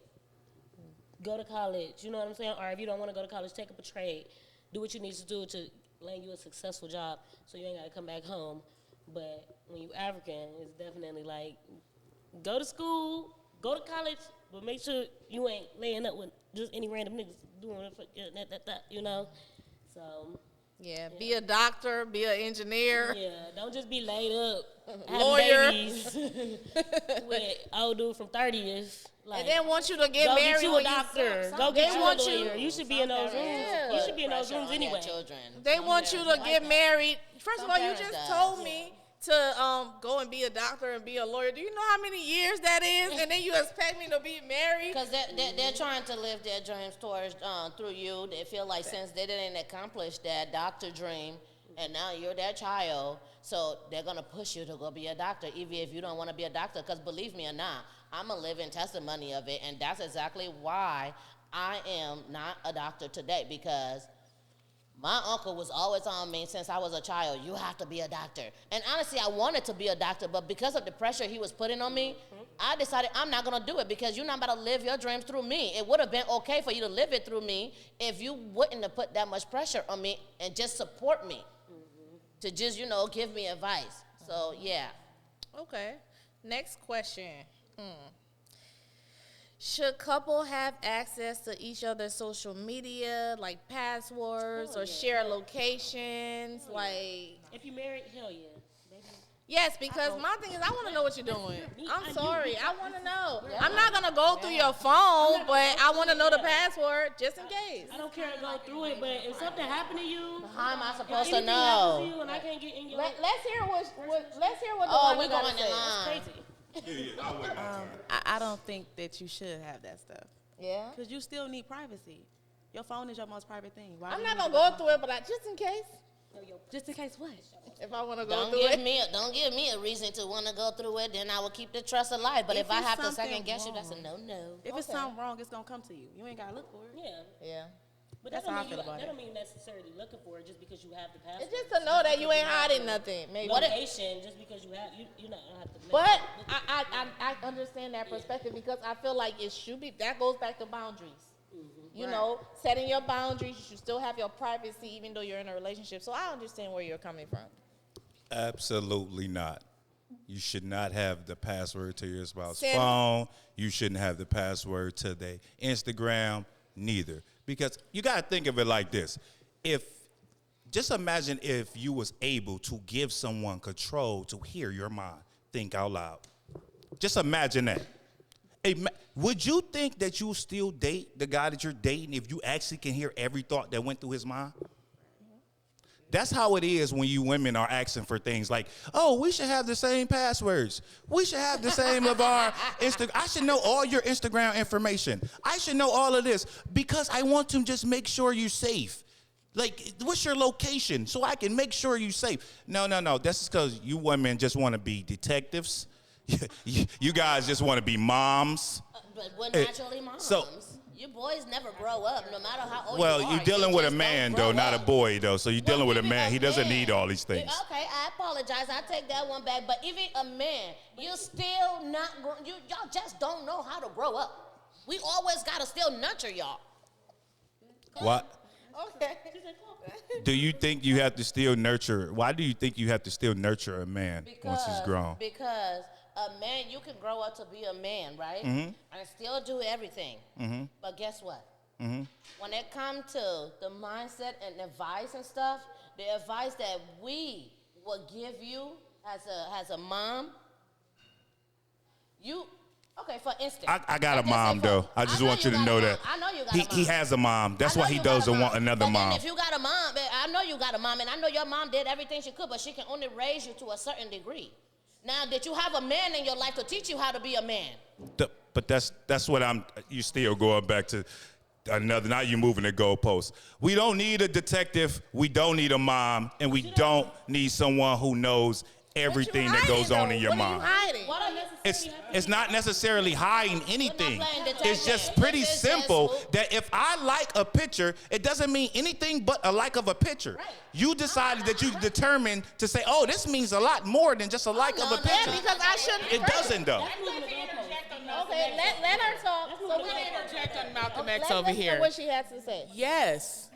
Speaker 7: go to college, you know what I'm saying? Or if you don't want to go to college, take up a trade, do what you need to do to land you a successful job so you ain't got to come back home. But when you African, it's definitely like go to school, go to college, but make sure you ain't laying up with just any random niggas doing that, you know. So.
Speaker 1: Yeah, be a doctor, be an engineer.
Speaker 7: Yeah, don't just be laid up,
Speaker 1: Lawyer.
Speaker 7: having babies with old dude from 30th. Like,
Speaker 1: And then want you to get
Speaker 7: go
Speaker 1: married.
Speaker 7: get you a
Speaker 1: when
Speaker 7: doctor. Go
Speaker 1: They
Speaker 7: get you a
Speaker 1: want you-
Speaker 7: lawyer. You should be in those rooms.
Speaker 1: Yeah.
Speaker 7: You should be in those
Speaker 2: Pressure
Speaker 7: rooms
Speaker 2: on their
Speaker 7: anyway.
Speaker 2: children.
Speaker 1: They want you to get married. First
Speaker 2: Some
Speaker 1: of all, you
Speaker 2: parents
Speaker 1: just
Speaker 2: does,
Speaker 1: told me to go and be a doctor and be a lawyer. Do you know how many years that is? And then you expect me to be married?
Speaker 2: Because they're trying to live their dreams towards through you. They feel like since they didn't accomplish that doctor dream, and now you're their child, so they're going to push you to go be a doctor, even if you don't want to be a doctor. Because believe me or not, I'm a living testimony of it, and that's exactly why I am not a doctor today, because my uncle was always on me since I was a child. You have to be a doctor. And honestly, I wanted to be a doctor, but because of the pressure he was putting on me, I decided I'm not going to do it because you're not about to live your dreams through me. It would have been okay for you to live it through me if you wouldn't have put that much pressure on me and just support me to just, give me advice. So, yeah.
Speaker 1: Okay. Next question. Should couple have access to each other's social media, like passwords or share locations? Like,
Speaker 7: If you married, hell yeah. Baby.
Speaker 1: yes, because my thing is I want to know what you're doing. I'm
Speaker 7: you-
Speaker 1: sorry. I want to know. I'm not going to go through your phone, but I want to know the password just in case.
Speaker 7: I don't care to go through it, but if something happened to you,
Speaker 2: How am I
Speaker 7: if
Speaker 2: supposed to
Speaker 7: anything happens to
Speaker 2: know?
Speaker 7: you and I can't get in your
Speaker 1: Let's hear what
Speaker 2: Oh,
Speaker 1: the
Speaker 2: we
Speaker 1: got
Speaker 2: going
Speaker 1: to
Speaker 2: in
Speaker 1: say.
Speaker 2: line.
Speaker 7: crazy.
Speaker 8: I don't think that you should have that stuff.
Speaker 1: Yeah.
Speaker 8: Because you still need privacy. Your phone is your most private thing. Why
Speaker 1: I'm
Speaker 8: do
Speaker 1: not
Speaker 8: you
Speaker 1: going
Speaker 8: need
Speaker 1: to
Speaker 8: your
Speaker 1: go
Speaker 8: phone?
Speaker 1: through it, but just in case,
Speaker 8: Just in case what?
Speaker 1: if I want to go
Speaker 2: Don't
Speaker 1: through
Speaker 2: give
Speaker 1: it.
Speaker 2: don't give me a reason to want to go through it. Then I will keep the trust alive. But
Speaker 8: If
Speaker 2: if I
Speaker 8: it's
Speaker 2: have to
Speaker 8: something
Speaker 2: second guess you, that's a
Speaker 8: wrong.
Speaker 2: no.
Speaker 8: If it's something wrong, it's going to come to you. You ain't got to look for it.
Speaker 7: Yeah.
Speaker 1: Yeah.
Speaker 7: But
Speaker 8: That's
Speaker 7: that
Speaker 8: how I
Speaker 7: don't mean
Speaker 8: feel about
Speaker 7: that
Speaker 8: it.
Speaker 7: don't mean necessarily looking for it just because you have the password.
Speaker 1: It's just to know that you ain't hiding nothing. Maybe.
Speaker 7: Location, just because you have you not have to.
Speaker 1: But I understand that perspective because I feel like it should be. That goes back to boundaries. You know, setting your boundaries. You should still have your privacy even though you're in a relationship. So I understand where you're coming from.
Speaker 3: Absolutely not. You should not have the password to your spouse's
Speaker 1: Send-
Speaker 3: phone. You shouldn't have the password to their Instagram, neither. Because you got to think of it like this. Just imagine if you was able to give someone control to hear your mind think out loud. Just imagine that. Would you think that you still date the guy that you're dating if you actually can hear every thought that went through his mind? That's how it is when you women are asking for things like, oh, we should have the same passwords. We should have the same of our Instagram. I should know all your Instagram information. I should know all of this because I want to just make sure you're safe. Like, what's your location so I can make sure you're safe? No. That's because you women just want to be detectives. You guys just want to be moms.
Speaker 2: But we're naturally moms.
Speaker 3: so-
Speaker 2: you boys never grow up, no matter how old you
Speaker 3: Well,
Speaker 2: are.
Speaker 3: you're dealing
Speaker 2: You
Speaker 3: with a
Speaker 2: just
Speaker 3: man,
Speaker 2: don't
Speaker 3: though,
Speaker 2: grow
Speaker 3: not a
Speaker 2: up.
Speaker 3: boy, though. So you're dealing with a
Speaker 2: even
Speaker 3: man. He doesn't
Speaker 2: man.
Speaker 3: need all these things.
Speaker 2: Okay, I apologize. I take that one back. But even a man, you're still not. Y'all just don't know how to grow up. We always gotta still nurture y'all.
Speaker 3: What?
Speaker 1: Okay.
Speaker 3: Do you think you have to still nurture? Why do you think you have to still nurture a man once he's grown?
Speaker 2: Because a man, you can grow up to be a man, right?
Speaker 3: Mm-hmm.
Speaker 2: And still do everything. But guess what? When it comes to the mindset and advice and stuff, the advice that we will give you as a mom, okay, for instance.
Speaker 3: I got a
Speaker 2: let's just
Speaker 3: mom,
Speaker 2: say
Speaker 3: though. I just want you to
Speaker 2: got a
Speaker 3: know
Speaker 2: mom.
Speaker 3: that.
Speaker 2: I know you got
Speaker 3: he,
Speaker 2: a mom.
Speaker 3: he has a mom. That's
Speaker 2: I know
Speaker 3: why he
Speaker 2: you got a
Speaker 3: doesn't
Speaker 2: mom.
Speaker 3: want another
Speaker 2: But
Speaker 3: mom.
Speaker 2: then if you got a mom, I know you got a mom, and I know your mom did everything she could, but she can only raise you to a certain degree. Now, did you have a man in your life to teach you how to be a man?
Speaker 3: But that's what you still going back to another, now you're moving the goalposts. We don't need a detective, we don't need a mom, and we don't need someone who knows everything that goes on in your mind. It's not necessarily hiding anything. It's just pretty simple that if I like a picture, it doesn't mean anything but a like of a picture. You decided that you determined to say, oh, this means a lot more than just a like of a picture.
Speaker 1: Because I shouldn't.
Speaker 3: It doesn't, though.
Speaker 1: Okay, let her talk. So we
Speaker 9: Interject on Malcolm
Speaker 1: let's
Speaker 9: X over
Speaker 1: listen to
Speaker 9: here.
Speaker 1: what she has to say.
Speaker 9: Yes.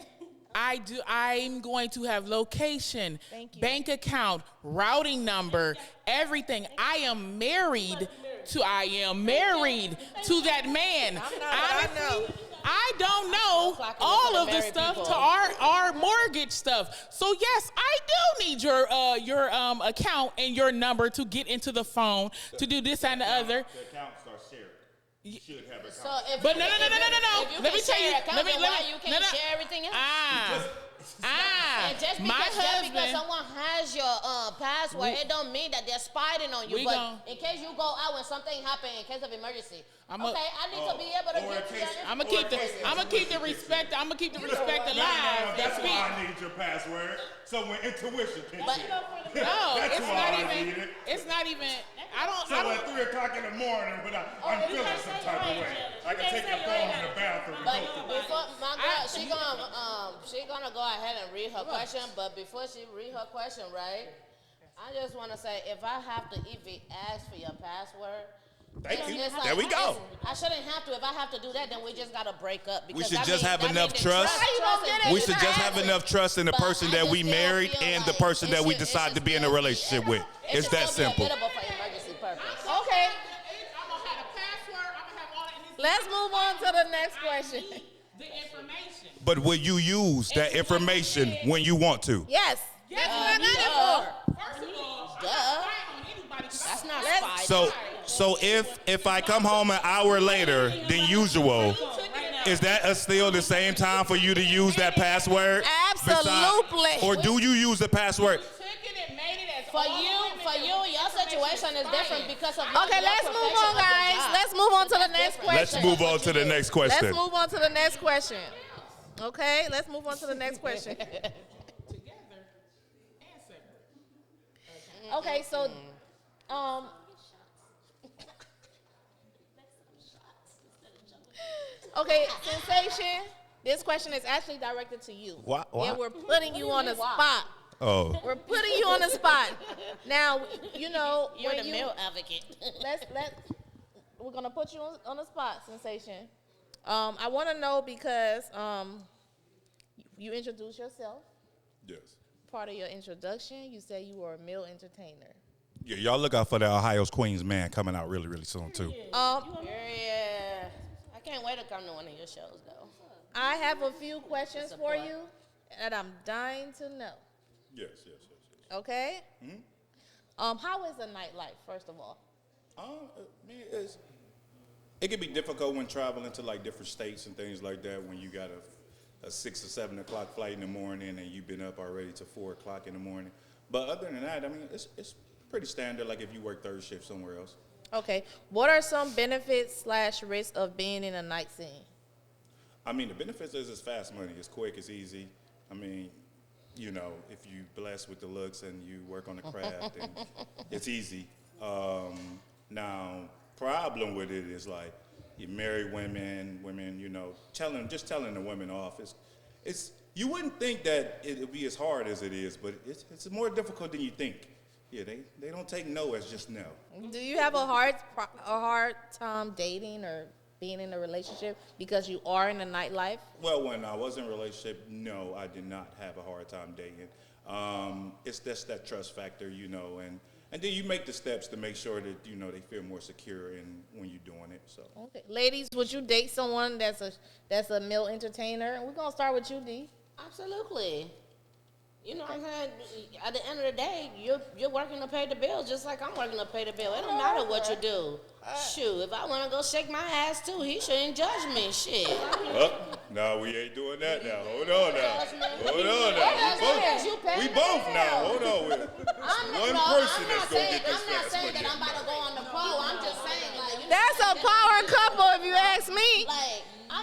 Speaker 9: I do. I'm going to have location,
Speaker 1: Thank you.
Speaker 9: bank account, routing number, everything. I am married I am married to that man. Honestly, I don't know all of the stuff to our mortgage stuff. So yes, I do need your account and your number to get into the phone to do this and the other.
Speaker 3: The accounts are shared. You should have accounts.
Speaker 2: So if
Speaker 9: But
Speaker 2: you,
Speaker 9: no.
Speaker 2: If you
Speaker 9: Let me
Speaker 2: can
Speaker 9: tell
Speaker 2: share
Speaker 9: you.
Speaker 2: account, then why you can't share everything else? And just because someone has your password, it don't mean that they're spying on you. But in case you go out when something happens, in case of emergency, I need to be able to get to your
Speaker 9: I'm gonna keep the respect alive.
Speaker 3: That's why I need your password. So when intuition kicks in.
Speaker 9: No,
Speaker 3: That's
Speaker 9: it's
Speaker 3: why
Speaker 9: not
Speaker 3: I
Speaker 9: even.
Speaker 3: need it.
Speaker 9: It's not even. I don't.
Speaker 3: So at 3 o'clock in the morning, when I'm feeling some type of way, I can take your phone in the bathroom.
Speaker 2: But before my girl, she gonna go ahead and read her question. But before she read her question, right? I just want to say, if I have to even ask for your password.
Speaker 3: Thank you.
Speaker 2: Like,
Speaker 3: There we go.
Speaker 2: I shouldn't have to. If I have to do that, then we just gotta break up.
Speaker 3: We should just have enough trust. We should just have enough trust in the person that we married and the person that we decide to be in a relationship with. It's that simple.
Speaker 2: For emergency purpose.
Speaker 1: Okay.
Speaker 9: I'm gonna have a password. I'm gonna have all that.
Speaker 1: Let's move on to the next question.
Speaker 9: The information.
Speaker 3: But will you use that information when you want to?
Speaker 1: Yes. That's what I got it for.
Speaker 9: First of all,
Speaker 2: That's not spy.
Speaker 3: So if I come home an hour later than usual, is that still the same time for you to use that password?
Speaker 1: Absolutely.
Speaker 3: Or do you use the password?
Speaker 2: For you, your situation is different because of
Speaker 1: Okay, let's move on, guys. Let's move on to the next question.
Speaker 3: Let's move on to the next question.
Speaker 1: Let's move on to the next question. Okay, let's move on to the next question. Okay, so, okay, Sensation, this question is actually directed to you.
Speaker 3: What?
Speaker 1: Yeah, we're putting you on the spot.
Speaker 3: Oh.
Speaker 1: We're putting you on the spot. Now, you know,
Speaker 2: You're the male advocate.
Speaker 1: we're gonna put you on the spot, Sensation. I want to know because you introduced yourself.
Speaker 3: Yes.
Speaker 1: Part of your introduction, you said you were a male entertainer.
Speaker 3: Yeah, y'all look out for the Ohio's Queens man coming out really, really soon too.
Speaker 2: Yeah. I can't wait to come to one of your shows, though.
Speaker 1: I have a few questions for you that I'm dying to know.
Speaker 3: Yes.
Speaker 1: Okay? Mm-hmm. How is the nightlife, first of all?
Speaker 3: It can be difficult when traveling to like different states and things like that when you got a 6 or 7 o'clock flight in the morning and you've been up already to 4 o'clock in the morning. But other than that, I mean, it's pretty standard like if you work third shift somewhere else.
Speaker 1: Okay. What are some benefits / risks of being in a night scene?
Speaker 3: I mean, the benefits is it's fast money. It's quick. It's easy. I mean, you know, if you blessed with the looks and you work on the craft, and it's easy. Now, problem with it is like you marry women, you know, telling the women off. It's you wouldn't think that it would be as hard as it is, but it's more difficult than you think. Yeah, they don't take no as just no.
Speaker 1: Do you have a hard time dating or being in a relationship because you are in the nightlife?
Speaker 3: Well, when I was in a relationship, no, I did not have a hard time dating. It's just that trust factor, you know, and then you make the steps to make sure that, you know, they feel more secure when you're doing it. So. Okay.
Speaker 1: Ladies, would you date someone that's a male entertainer? We're going to start with you, D.
Speaker 2: Absolutely. You know what I'm saying? At the end of the day, you're working to pay the bill just like I'm working to pay the bill. It don't matter what you do. Shoot, if I want to go shake my ass too, he shouldn't judge me. Shit.
Speaker 3: No, we ain't doing that now. Hold on now. We both now. Hold on. One person that's going to get this
Speaker 2: I'm not saying that I'm about to go on the pole. I'm just saying, like.
Speaker 1: That's a power couple, if you ask me.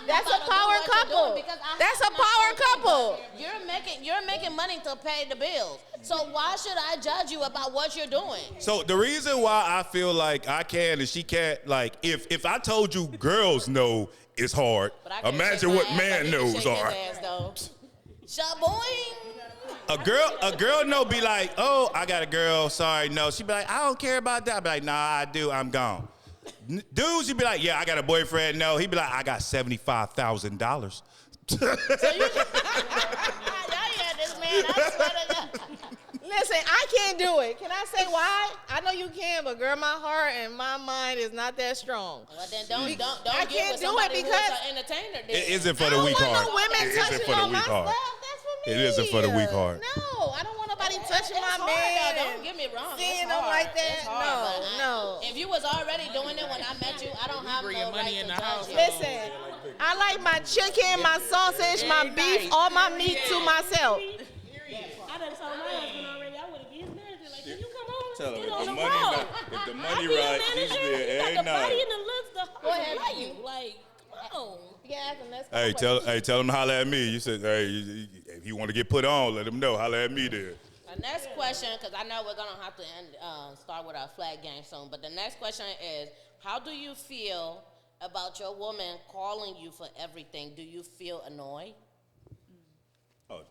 Speaker 1: That's a power couple. That's a power couple.
Speaker 2: You're making money to pay the bills. So why should I judge you about what you're doing?
Speaker 3: So the reason why I feel like I can and she can't, like, if I told you girls know it's hard, imagine what man knows are.
Speaker 2: Shaboing.
Speaker 3: A girl no be like, oh, I got a girl, sorry, no. She be like, I don't care about that. I be like, nah, I do, I'm gone. Dudes, you be like, yeah, I got a boyfriend. No, he be like, I got $75,000.
Speaker 2: So you hear this man? I swear to God.
Speaker 1: Listen, I can't do it. Can I say why? I know you can, but girl, my heart and my mind is not that strong.
Speaker 2: Well, then don't
Speaker 1: I
Speaker 2: get
Speaker 1: can't
Speaker 2: with
Speaker 1: do
Speaker 2: somebody
Speaker 1: it
Speaker 2: who's
Speaker 1: because
Speaker 2: an entertainer. Then.
Speaker 3: It isn't for the weak
Speaker 1: I don't
Speaker 3: heart.
Speaker 1: want no women
Speaker 3: It isn't
Speaker 1: touching
Speaker 3: for the
Speaker 1: on my
Speaker 3: weak heart.
Speaker 1: stuff. That's for me.
Speaker 3: It isn't for the weak heart.
Speaker 1: No, I don't want nobody touching
Speaker 2: It's
Speaker 1: my
Speaker 2: hard,
Speaker 1: man.
Speaker 2: though. Don't get me wrong.
Speaker 1: Seeing
Speaker 2: It's
Speaker 1: them
Speaker 2: hard.
Speaker 1: like that.
Speaker 2: It's hard,
Speaker 1: No.
Speaker 2: If you was already doing it when I met you, I don't have
Speaker 9: bringing
Speaker 2: no
Speaker 9: money
Speaker 2: right
Speaker 9: in
Speaker 2: to
Speaker 9: the
Speaker 2: judge
Speaker 9: house.
Speaker 2: you.
Speaker 1: Listen, I like my chicken, my sausage, my beef, all my meat to myself.
Speaker 7: I done told my husband already. I would have been his manager. Like, can you come on?
Speaker 3: Tell
Speaker 7: Get
Speaker 3: him
Speaker 7: on
Speaker 3: if
Speaker 7: the
Speaker 3: the money
Speaker 7: road.
Speaker 3: not, if the
Speaker 7: I
Speaker 3: money
Speaker 7: be a
Speaker 3: right, he's
Speaker 7: manager.
Speaker 3: there
Speaker 7: You got
Speaker 3: every
Speaker 7: the body
Speaker 3: night.
Speaker 7: and the looks, the heart for you. Like, come on.
Speaker 1: Yeah, the next
Speaker 3: Hey, tell him to holler at me. You said, hey, if you want to get put on, let him know. Holler at me there.
Speaker 2: The next question, because I know we're gonna have to start with our flag game soon, but the next question is, how do you feel about your woman calling you for everything? Do you feel annoyed?
Speaker 3: Oh,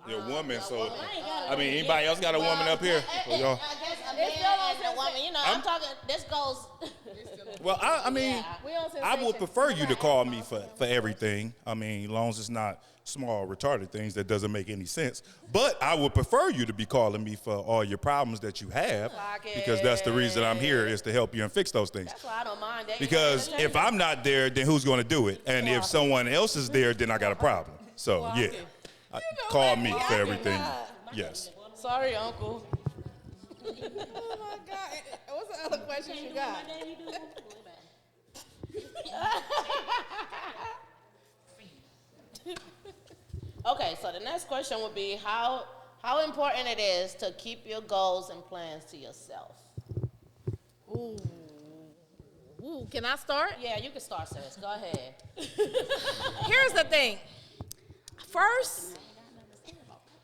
Speaker 3: your woman. So,
Speaker 7: gotta
Speaker 3: I mean, anybody else got a woman up here?
Speaker 2: I guess a man and a woman. You know, I'm talking. This goes.
Speaker 3: Well, I mean,
Speaker 1: We on
Speaker 3: I would
Speaker 1: sensation.
Speaker 3: prefer you to call me for everything. I mean, as long as it's not small, retarded things that doesn't make any sense. But I would prefer you to be calling me for all your problems that you have, because that's the reason I'm here, is to help you and fix those things.
Speaker 2: That's why I don't mind dating.
Speaker 3: Because if I'm not there, then who's going to do it? And if someone else is there, then I got a problem. So, yeah, call me for everything. Yes.
Speaker 5: Sorry, Uncle.
Speaker 1: Oh my God. What's the other question you got?
Speaker 2: Okay, so the next question would be how important it is to keep your goals and plans to yourself.
Speaker 1: Ooh, can I start?
Speaker 2: Yeah, you can start, sis. Go ahead.
Speaker 1: Here's the thing. First,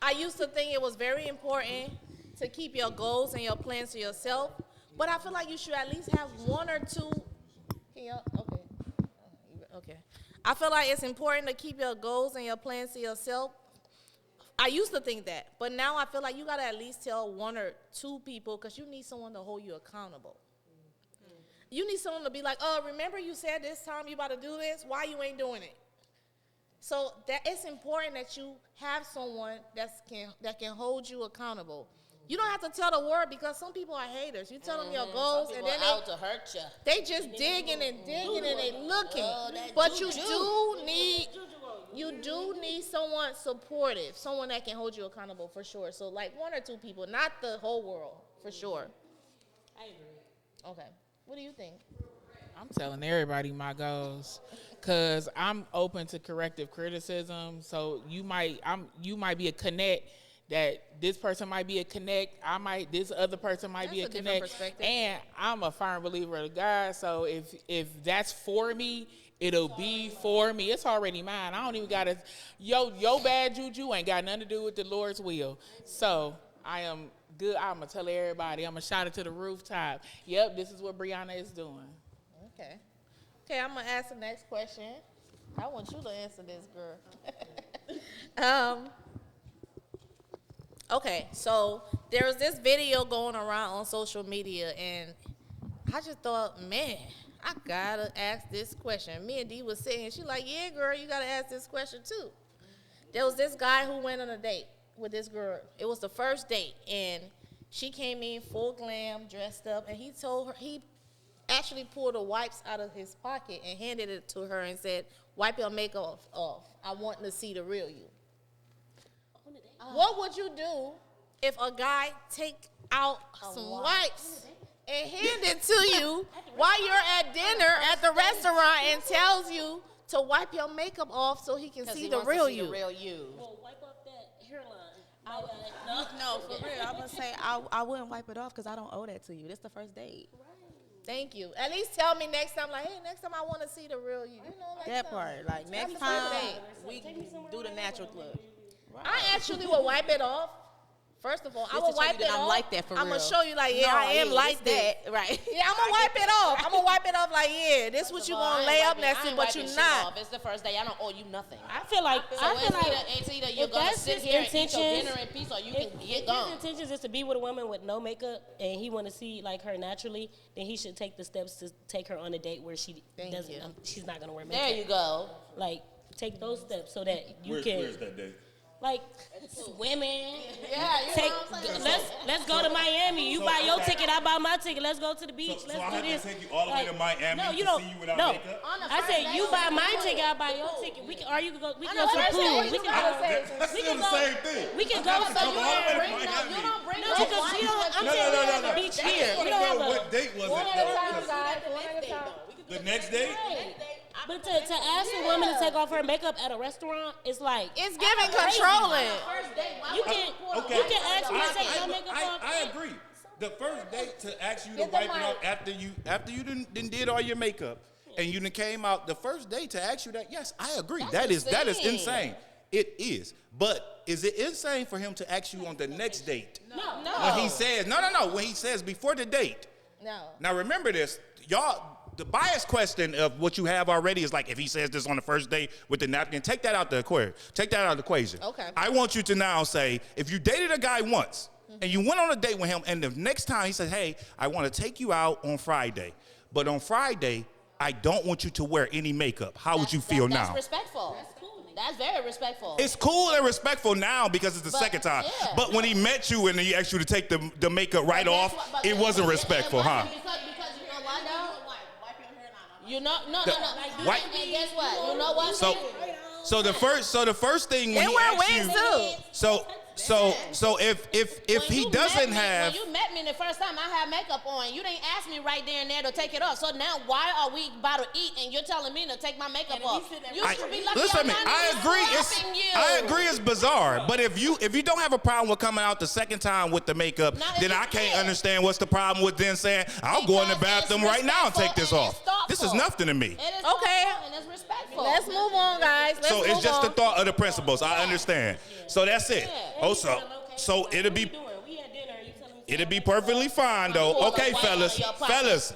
Speaker 1: I used to think it was very important to keep your goals and your plans to yourself, but I feel like you should at least have one or two. Okay. I feel like it's important to keep your goals and your plans to yourself. I used to think that, but now I feel like you gotta at least tell one or two people, because you need someone to hold you accountable. You need someone to be like, oh, remember you said this time you about to do this? Why you ain't doing it? So that it's important that you have someone that can hold you accountable. You don't have to tell the world, because some people are haters. You tell them your goals,
Speaker 2: Some
Speaker 1: and
Speaker 2: people
Speaker 1: then
Speaker 2: are out to hurt you.
Speaker 1: they just digging and they looking.
Speaker 2: that
Speaker 1: But you do need someone supportive, someone that can hold you accountable for sure. So like one or two people, not the whole world, for sure.
Speaker 7: I agree.
Speaker 1: Okay. What do you think?
Speaker 9: I'm telling everybody my goals, cause I'm open to corrective criticism. So you might be a connect. That this person might be a connect, this other person might be a
Speaker 1: different
Speaker 9: connect,
Speaker 1: perspective.
Speaker 9: and I'm a firm believer of God. So if that's for me, it'll be for me. It's already mine. I don't even gotta. Your bad juju ain't got nothing to do with the Lord's will. So I am good. I'm gonna tell everybody. I'm gonna shout it to the rooftop. Yep, this is what Brianna is doing.
Speaker 1: Okay. Okay, I'm gonna ask the next question. I want you to answer this, girl. Okay, so there was this video going around on social media, and I just thought, man, I gotta ask this question. Me and Dee was sitting, and she like, yeah, girl, you gotta ask this question too. There was this guy who went on a date with this girl. It was the first date, and she came in full glam, dressed up, and he told her, he actually pulled the wipes out of his pocket and handed it to her and said, wipe your makeup off. I want to see the real you. What would you do if a guy take out some wipes and hand it to you while you're at dinner at the restaurant and tells you to wipe your makeup off so he can see the real you?
Speaker 7: Well, wipe off that hairline.
Speaker 8: No, for real. I'm gonna say I wouldn't wipe it off because I don't owe that to you. This the first date.
Speaker 1: Thank you. At least tell me next time, like, hey, next time I want to see the real you. You know, like
Speaker 8: That
Speaker 1: something.
Speaker 8: part, like next
Speaker 1: the first
Speaker 8: time
Speaker 1: date.
Speaker 8: we do the natural look.
Speaker 1: I actually will wipe it off. First of all, I will wipe it off.
Speaker 8: I'm like that for real.
Speaker 1: I'm gonna show you, like, yeah, I am like that.
Speaker 8: Right.
Speaker 1: Yeah, I'm gonna wipe it off. I'm gonna wipe it off, like, yeah, this what you gonna lay up next to, but you not.
Speaker 2: It's the first day. I don't owe you nothing.
Speaker 7: I feel like
Speaker 2: It's either you're
Speaker 7: if
Speaker 2: gonna
Speaker 7: that's
Speaker 2: sit
Speaker 7: his
Speaker 2: here and eat your
Speaker 7: intentions,
Speaker 2: dinner in peace, or you can get
Speaker 7: if
Speaker 2: gone.
Speaker 7: his intentions is to be with a woman with no makeup and he want to see like her naturally, then he should take the steps to take her on a date where she doesn't. She's not gonna wear makeup.
Speaker 2: There you go.
Speaker 7: Like take those steps so that you can.
Speaker 3: Where's that date?
Speaker 7: like swimming.
Speaker 2: Yeah, you
Speaker 7: Take,
Speaker 2: know what I'm saying?
Speaker 7: let's go to Miami. You buy your ticket, I buy my ticket. Let's go to the beach.
Speaker 3: So
Speaker 7: let's
Speaker 3: I
Speaker 7: do
Speaker 3: have
Speaker 7: this.
Speaker 3: to take you all the way to Miami
Speaker 7: no, you
Speaker 3: to
Speaker 7: don't.
Speaker 3: see you without
Speaker 7: no.
Speaker 3: makeup?
Speaker 7: I said you buy my ticket, I buy your ticket. We can, or you can go. We can go to the
Speaker 2: first
Speaker 7: pool.
Speaker 2: date,
Speaker 7: We
Speaker 2: you
Speaker 7: can
Speaker 2: gotta
Speaker 7: go.
Speaker 2: say
Speaker 3: That's
Speaker 7: We
Speaker 3: still
Speaker 7: can
Speaker 3: the
Speaker 7: go.
Speaker 3: same thing.
Speaker 7: We can go.
Speaker 2: So you
Speaker 3: all the way to
Speaker 2: don't bring
Speaker 3: Miami.
Speaker 2: you don't bring
Speaker 7: No,
Speaker 2: no
Speaker 7: because
Speaker 2: wife
Speaker 7: we don't. I'm
Speaker 2: to
Speaker 7: saying
Speaker 3: no,
Speaker 7: we
Speaker 3: no,
Speaker 7: have
Speaker 3: no.
Speaker 7: a beach
Speaker 3: I
Speaker 7: here.
Speaker 3: just
Speaker 7: We
Speaker 3: want to
Speaker 7: don't
Speaker 3: know
Speaker 7: have a.
Speaker 3: what date was
Speaker 2: One
Speaker 3: it,
Speaker 2: at a
Speaker 3: though?
Speaker 2: time,
Speaker 3: 'Cause
Speaker 2: guys. One at a time.
Speaker 3: the next day?
Speaker 7: But to ask a woman to take off her makeup at a restaurant, it's like
Speaker 8: It's giving controlling.
Speaker 2: First date, why
Speaker 7: you
Speaker 2: would
Speaker 7: can
Speaker 3: Okay.
Speaker 7: you can ask me to take my makeup off.
Speaker 3: I agree. The first date to ask you to
Speaker 2: Get the
Speaker 3: wipe it
Speaker 2: mic.
Speaker 3: off after you did all your makeup and you done came out. The first date to ask you that, yes, I agree. That is
Speaker 2: insane.
Speaker 3: insane. It is. But is it insane for him to ask you on the next date?
Speaker 2: No.
Speaker 3: When he says when he says before the date.
Speaker 2: No.
Speaker 3: Now remember this, y'all. The bias question of what you have already is like if he says this on the first date with the napkin, take that out the equation. Take that out of the equation.
Speaker 2: Okay.
Speaker 3: I want you to now say if you dated a guy once and you went on a date with him and the next time he said, hey, I want to take you out on Friday, but on Friday I don't want you to wear any makeup. How would you feel
Speaker 2: That's
Speaker 3: now?
Speaker 2: respectful. That's cool. That's very respectful.
Speaker 3: It's cool and respectful now because it's the second time.
Speaker 2: yeah.
Speaker 3: But when he met you and he asked you to take the makeup right off, it wasn't respectful, huh?
Speaker 2: Because you know what, though? You know, no.
Speaker 3: White-
Speaker 2: And guess what? You know what?
Speaker 3: So the first thing when
Speaker 8: They
Speaker 3: he
Speaker 8: wear
Speaker 3: asks
Speaker 8: wigs
Speaker 3: you,
Speaker 8: too.
Speaker 3: so if he doesn't have,
Speaker 2: When you met me the first time, I had makeup on. You didn't ask me right there and there to take it off. So now, why are we about to eat and you're telling me to take my makeup off? You should be lucky.
Speaker 3: listen to
Speaker 2: I'm
Speaker 3: me.
Speaker 2: not
Speaker 3: I
Speaker 2: even
Speaker 3: agree.
Speaker 2: slapping you.
Speaker 3: I agree. It's bizarre. But if you don't have a problem with coming out the second time with the makeup,
Speaker 2: Not if
Speaker 3: then
Speaker 2: you
Speaker 3: I can't
Speaker 2: can.
Speaker 3: understand what's the problem with then saying I'll go in the
Speaker 2: Because
Speaker 3: bathroom
Speaker 2: it's
Speaker 3: right now and take this
Speaker 2: respectful
Speaker 3: off.
Speaker 2: and it's
Speaker 3: This is
Speaker 2: thoughtful.
Speaker 3: nothing to me.
Speaker 2: It is
Speaker 8: Okay.
Speaker 2: thoughtful and it's respectful.
Speaker 8: Let's move on, guys. Let's
Speaker 3: So
Speaker 8: move
Speaker 3: it's just
Speaker 8: on.
Speaker 3: the thought of the principles. I understand. So that's it. Oh, so it'll be. It'll be perfectly fine though. Okay, fellas,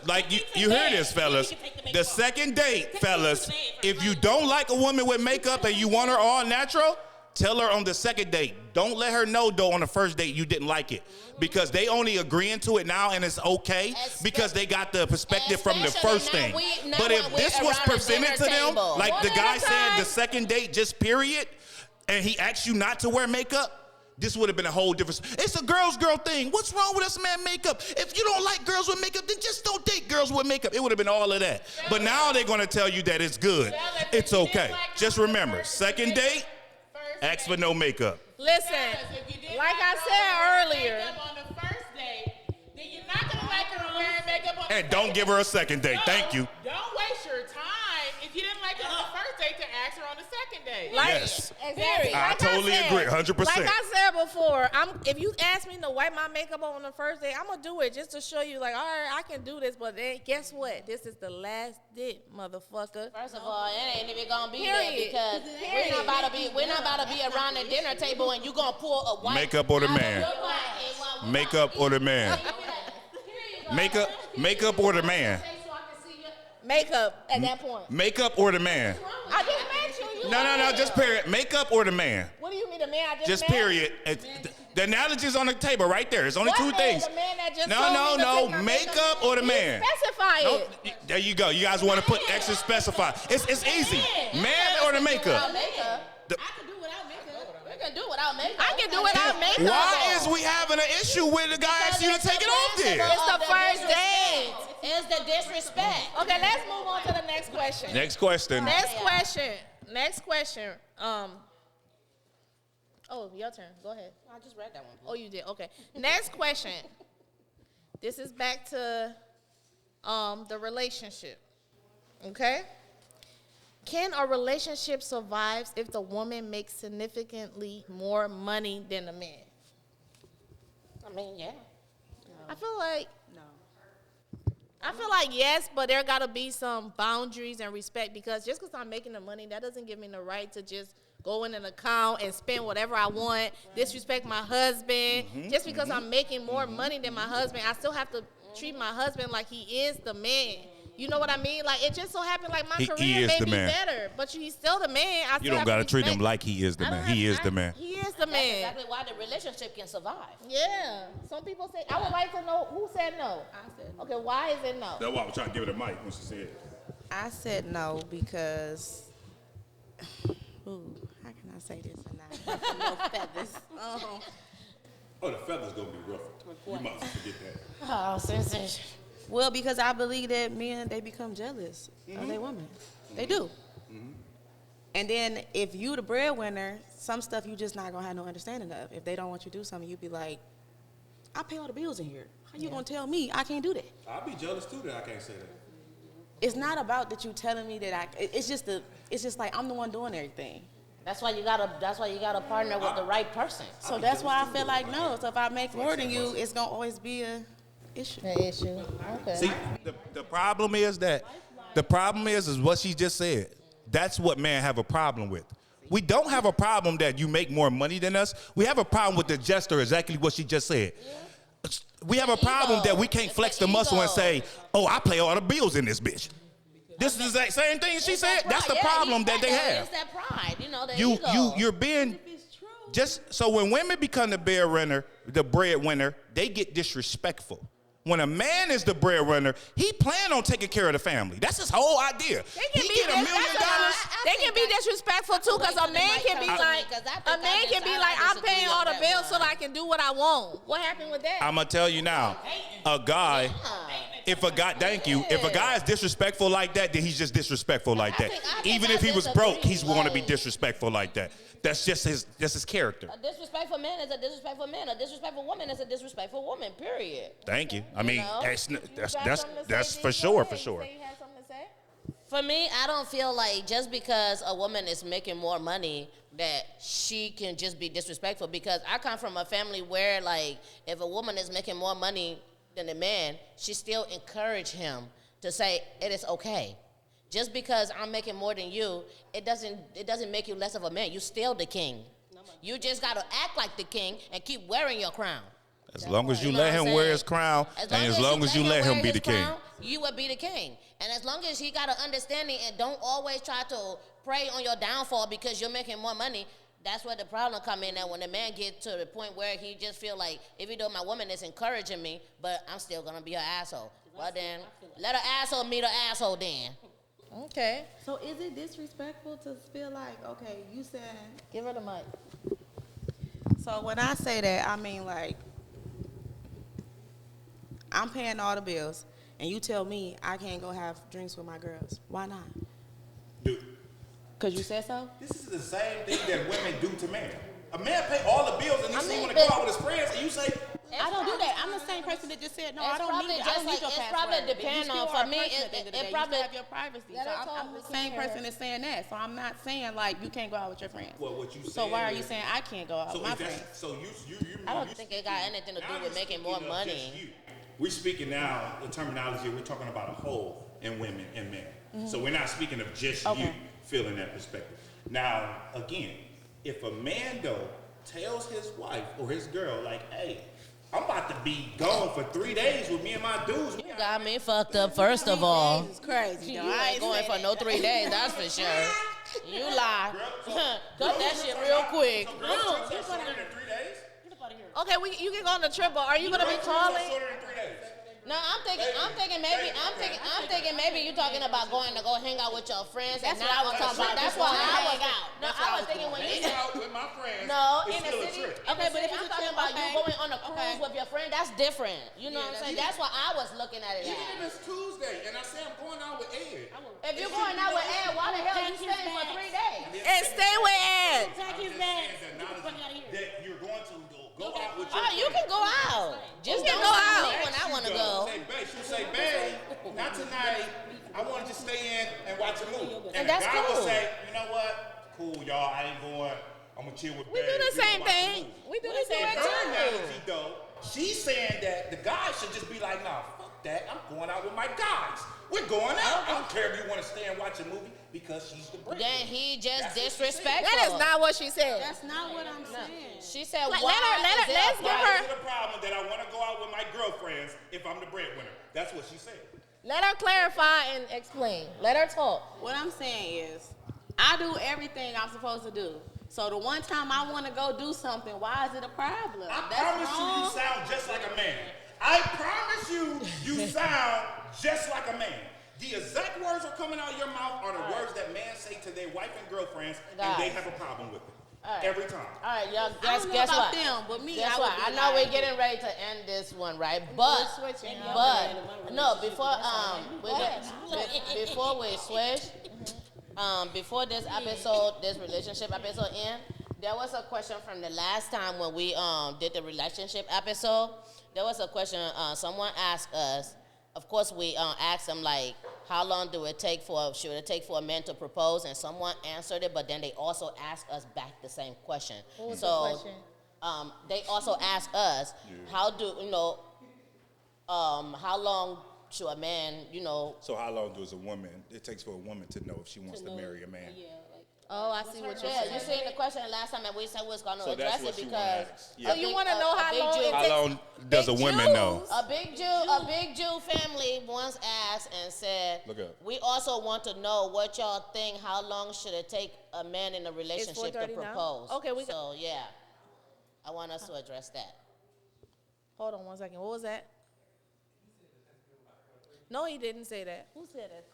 Speaker 3: like you hear this, fellas. The second date, fellas, if you don't like a woman with makeup and you want her all natural, tell her on the second date. Don't let her know though on the first date you didn't like it. Because they only agreeing to it now and it's okay because they got the perspective from the first thing. But if this was presented to them, like the guy said the second date just period, and he asked you not to wear makeup, this would have been a whole different. It's a girl thing. What's wrong with us, man? Makeup. If you don't like girls with makeup, then just don't date girls with makeup. It would have been all of that. But now they're going to tell you that it's good. It's okay. Just remember, second date, ask for no makeup.
Speaker 8: Listen, like I said earlier,
Speaker 9: On the first date, then you're not gonna like her wearing makeup on.
Speaker 3: And don't give her a second date. Thank you.
Speaker 9: Don't waste your time if you didn't like her on the first date to ask her on the second date.
Speaker 8: like,
Speaker 3: Yes.
Speaker 8: exactly.
Speaker 3: I
Speaker 8: Like
Speaker 3: totally
Speaker 8: said,
Speaker 3: agree, 100%.
Speaker 8: Like I said before, if you ask me to wipe my makeup on the first day, I'm gonna do it just to show you, like, all right, I can do this. But then guess what? This is the last date, motherfucker.
Speaker 2: First of all, it ain't even gonna be
Speaker 8: Period.
Speaker 2: there because we're not about to be around the dinner table and you gonna pull a white
Speaker 3: Makeup or the man. Makeup or the man. Makeup or the man.
Speaker 8: Makeup at that point.
Speaker 3: Makeup or the man.
Speaker 8: I just met you.
Speaker 3: No, just period. Makeup or the man.
Speaker 8: What do you mean, the man I just
Speaker 3: Just
Speaker 8: met?
Speaker 3: period. The analogy's on the table right there. There's only two
Speaker 8: What
Speaker 3: things.
Speaker 8: man? The man that just
Speaker 3: No,
Speaker 8: told me to take my
Speaker 3: makeup or the man.
Speaker 8: Specify
Speaker 3: No,
Speaker 8: it.
Speaker 3: there you go. You guys want to put extra specify. It's easy. Man or the makeup. The-
Speaker 2: I can do without makeup. We can do without makeup.
Speaker 8: I can do without makeup.
Speaker 3: Why is we having an issue with the guy asking you to take it off there?
Speaker 8: It's the first date.
Speaker 2: It's the disrespect.
Speaker 8: Okay, let's move on to the next question.
Speaker 3: Next question.
Speaker 8: Next question. Oh, your turn. Go ahead.
Speaker 2: I just read that one.
Speaker 8: Oh, you did. Okay. Next question. This is back to the relationship. Okay? Can a relationship survive if the woman makes significantly more money than the man?
Speaker 2: I mean, yeah.
Speaker 8: I feel like yes, but there gotta be some boundaries and respect because just because I'm making the money, that doesn't give me the right to just go in an account and spend whatever I want, disrespect my husband. Just because I'm making more money than my husband, I still have to treat my husband like he is the man. You know what I mean? Like, it just so happened like my
Speaker 3: He
Speaker 8: career
Speaker 3: is
Speaker 8: may
Speaker 3: the
Speaker 8: be
Speaker 3: man.
Speaker 8: better, but he's still the man. I
Speaker 3: You
Speaker 8: still
Speaker 3: don't
Speaker 8: have
Speaker 3: got to
Speaker 8: to
Speaker 3: treat him
Speaker 8: respect-
Speaker 3: like he is the
Speaker 8: I don't
Speaker 3: man.
Speaker 8: have-
Speaker 3: He is the man.
Speaker 8: He is the
Speaker 2: That's
Speaker 8: man.
Speaker 2: exactly why the relationship can survive.
Speaker 8: Yeah. Some people say, I would like to know who said no.
Speaker 10: I said no.
Speaker 8: Okay, why is it no?
Speaker 3: That's why I was trying to give it a mic when she said it.
Speaker 10: I said no because, ooh, how can I say this or not? Ruffle no feathers.
Speaker 3: Oh, the feather's gonna be ruffled. You must forget that.
Speaker 2: Oh, sensation.
Speaker 10: Well, because I believe that men, they become jealous of their woman. They do. And then if you the breadwinner, some stuff you just not gonna have no understanding of. If they don't want you to do something, you be like, I pay all the bills in here. How you gonna tell me I can't do that?
Speaker 3: I'll be jealous too that I can't say that.
Speaker 10: It's not about that you telling me that it's just like I'm the one doing everything.
Speaker 2: That's why you gotta partner with the right person.
Speaker 10: So that's why I feel like no. So if I make more than you, it's gonna always be a issue.
Speaker 1: An issue. Okay.
Speaker 3: See, the problem is what she just said. That's what men have a problem with. We don't have a problem that you make more money than us. We have a problem with the gesture, exactly what she just said. We have a problem that we can't flex the muscle and say, oh, I pay all the bills in this bitch. This is the exact same thing she said. That's the problem that they have.
Speaker 2: It's that pride, the ego.
Speaker 3: You're being just so when women become the breadwinner, they get disrespectful. When a man is the breadwinner, he plan on taking care of the family. That's his whole idea. He get $1 million.
Speaker 1: They can be disrespectful too, because a man can be like, I'm paying all the bills so that I can do what I want. What happened with that?
Speaker 3: I'm gonna tell you now, a guy. If a guy is disrespectful like that, then he's just disrespectful like that. Even if he was broke, he's going to be disrespectful like that. That's just his character.
Speaker 2: A disrespectful man is a disrespectful man. A disrespectful woman is a disrespectful woman. Period.
Speaker 3: Thank you. I mean, that's for sure.
Speaker 2: For me, I don't feel like just because a woman is making more money that she can just be disrespectful. Because I come from a family where, like, if a woman is making more money than a man, she still encourage him to say it is okay. Just because I'm making more than you, it doesn't make you less of a man. You still the king. You just gotta act like the king and keep wearing your crown.
Speaker 3: As long as you let him wear his crown, and as long as you let him be the king,
Speaker 2: you will be the king. And as long as he got an understanding and don't always try to prey on your downfall because you're making more money, that's where the problem come in. That when the man gets to the point where he just feel like, even though my woman is encouraging me, but I'm still gonna be an asshole. Well then, let an asshole meet an asshole then.
Speaker 1: Okay.
Speaker 10: So is it disrespectful to feel like, okay, you said...
Speaker 1: Give her the mic.
Speaker 10: So when I say that, I mean like, I'm paying all the bills, and you tell me I can't go have drinks with my girls. Why not?
Speaker 3: Dude.
Speaker 10: Because you said so?
Speaker 3: This is the same thing that women do to men. A man pay all the bills, and he want to go out with his friends, and you say...
Speaker 10: I don't do that. I'm the same person that just said, no, I don't need your password.
Speaker 2: It's probably depend on, for me, it probably...
Speaker 10: have your privacy. So I'm the same person that's saying that. So I'm not saying, like, you can't go out with your friends.
Speaker 3: Well, what you saying
Speaker 10: So why are you saying I can't go out with my friends?
Speaker 3: So you
Speaker 2: I don't think it got anything to do with making more money.
Speaker 3: We're speaking now, the terminology, we're talking about a whole in women and men. Mm-hmm. So we're not speaking of just you feeling that perspective. Now, again, if a man, though, tells his wife or his girl, like, hey, I'm about to be gone for 3 days with me and my dudes.
Speaker 2: You got me fucked up, first of all.
Speaker 10: This is crazy.
Speaker 2: You ain't going for no 3 days, that's for sure. You lie. Cut that shit real quick.
Speaker 1: Okay, you can go on the trip, but are you gonna be calling?
Speaker 2: No, I'm thinking maybe you talking about going to go hang out with your friends. That's what I was talking about. That's why I was out. No, I was thinking when you said
Speaker 3: out with my friends.
Speaker 2: No, in the city.
Speaker 10: Okay, but if
Speaker 2: I'm talking about you going on a cruise with your friend, that's different. You know what I'm saying? That's why I was looking at it.
Speaker 3: Even if it's Tuesday and I say I'm going out with Ed.
Speaker 2: If you're going out with Ed, why the hell are you staying for 3 days?
Speaker 1: And stay with Ed.
Speaker 3: That you're going to go out with your
Speaker 2: Oh, you can go out. Just don't
Speaker 1: go
Speaker 2: tell
Speaker 1: out.
Speaker 2: me when I want to go.
Speaker 3: Say, babe, not tonight. I want to just stay in and watch a movie.
Speaker 2: And
Speaker 3: the
Speaker 2: that's
Speaker 3: guy will
Speaker 2: cool.
Speaker 3: say, you know what? Cool, y'all. I ain't going. I'm gonna chill with.
Speaker 1: We do the same thing. We do the same
Speaker 3: Her
Speaker 1: thing.
Speaker 3: analogy, though, she's saying that the guy should just be like, nah, fuck that. I'm going out with my guys. We're going out. I don't care if you want to stay and watch a movie because she's the bread.
Speaker 2: Then he just disrespectful.
Speaker 1: That is not what she said.
Speaker 10: That's not what I'm saying.
Speaker 2: She said,
Speaker 1: Let's
Speaker 2: let's
Speaker 1: give her.
Speaker 3: Is it a problem that I want to go out with my girlfriends if I'm the breadwinner? That's what she said.
Speaker 1: Let her clarify and explain. Let her talk.
Speaker 10: What I'm saying is, I do everything I'm supposed to do. So the one time I want to go do something, why is it a problem?
Speaker 3: I promise you sound just like a man. I promise you sound just like a man. The exact words are coming out of your mouth are the words that men say to their wife and girlfriends, and they have a problem with it. Every time.
Speaker 2: All right, y'all.
Speaker 10: I don't know
Speaker 2: Guess
Speaker 10: about
Speaker 2: what?
Speaker 10: them, but me,
Speaker 2: Guess
Speaker 10: I
Speaker 2: what?
Speaker 10: would
Speaker 2: I
Speaker 10: be
Speaker 2: know
Speaker 10: like-
Speaker 2: we're getting ready to end this one, right? But no, before before we switch, before this episode, this relationship episode end, there was a question from the last time when we did the relationship episode. There was a question. Someone asked us. Of course, we asked them like, how long should it take for a man to propose? And someone answered it, but then they also asked us back the same question.
Speaker 1: What was the question?
Speaker 2: They also asked us, how long should a man,
Speaker 3: So how long does it takes for a woman to know if she wants to marry a man?
Speaker 7: Yeah, like
Speaker 1: Oh, I see what you're
Speaker 2: Yeah,
Speaker 1: saying.
Speaker 2: you seen the question last time, and we said we was going to
Speaker 3: So
Speaker 2: address
Speaker 3: that's
Speaker 2: it
Speaker 3: what you wanna
Speaker 2: because.
Speaker 3: ask. Yeah.
Speaker 1: So you want to know how long it
Speaker 3: How
Speaker 1: takes?
Speaker 3: long does a
Speaker 1: Big
Speaker 3: woman
Speaker 1: Jews.
Speaker 3: know?
Speaker 2: A big Jew family once asked and said,
Speaker 3: Look up.
Speaker 2: we also want to know what y'all think. How long should it take a man in a relationship to
Speaker 1: 4:30 now?
Speaker 2: propose?
Speaker 1: Okay,
Speaker 2: So yeah, I want us to address that.
Speaker 1: Hold on 1 second. What was that? No, he didn't say that. Who said that?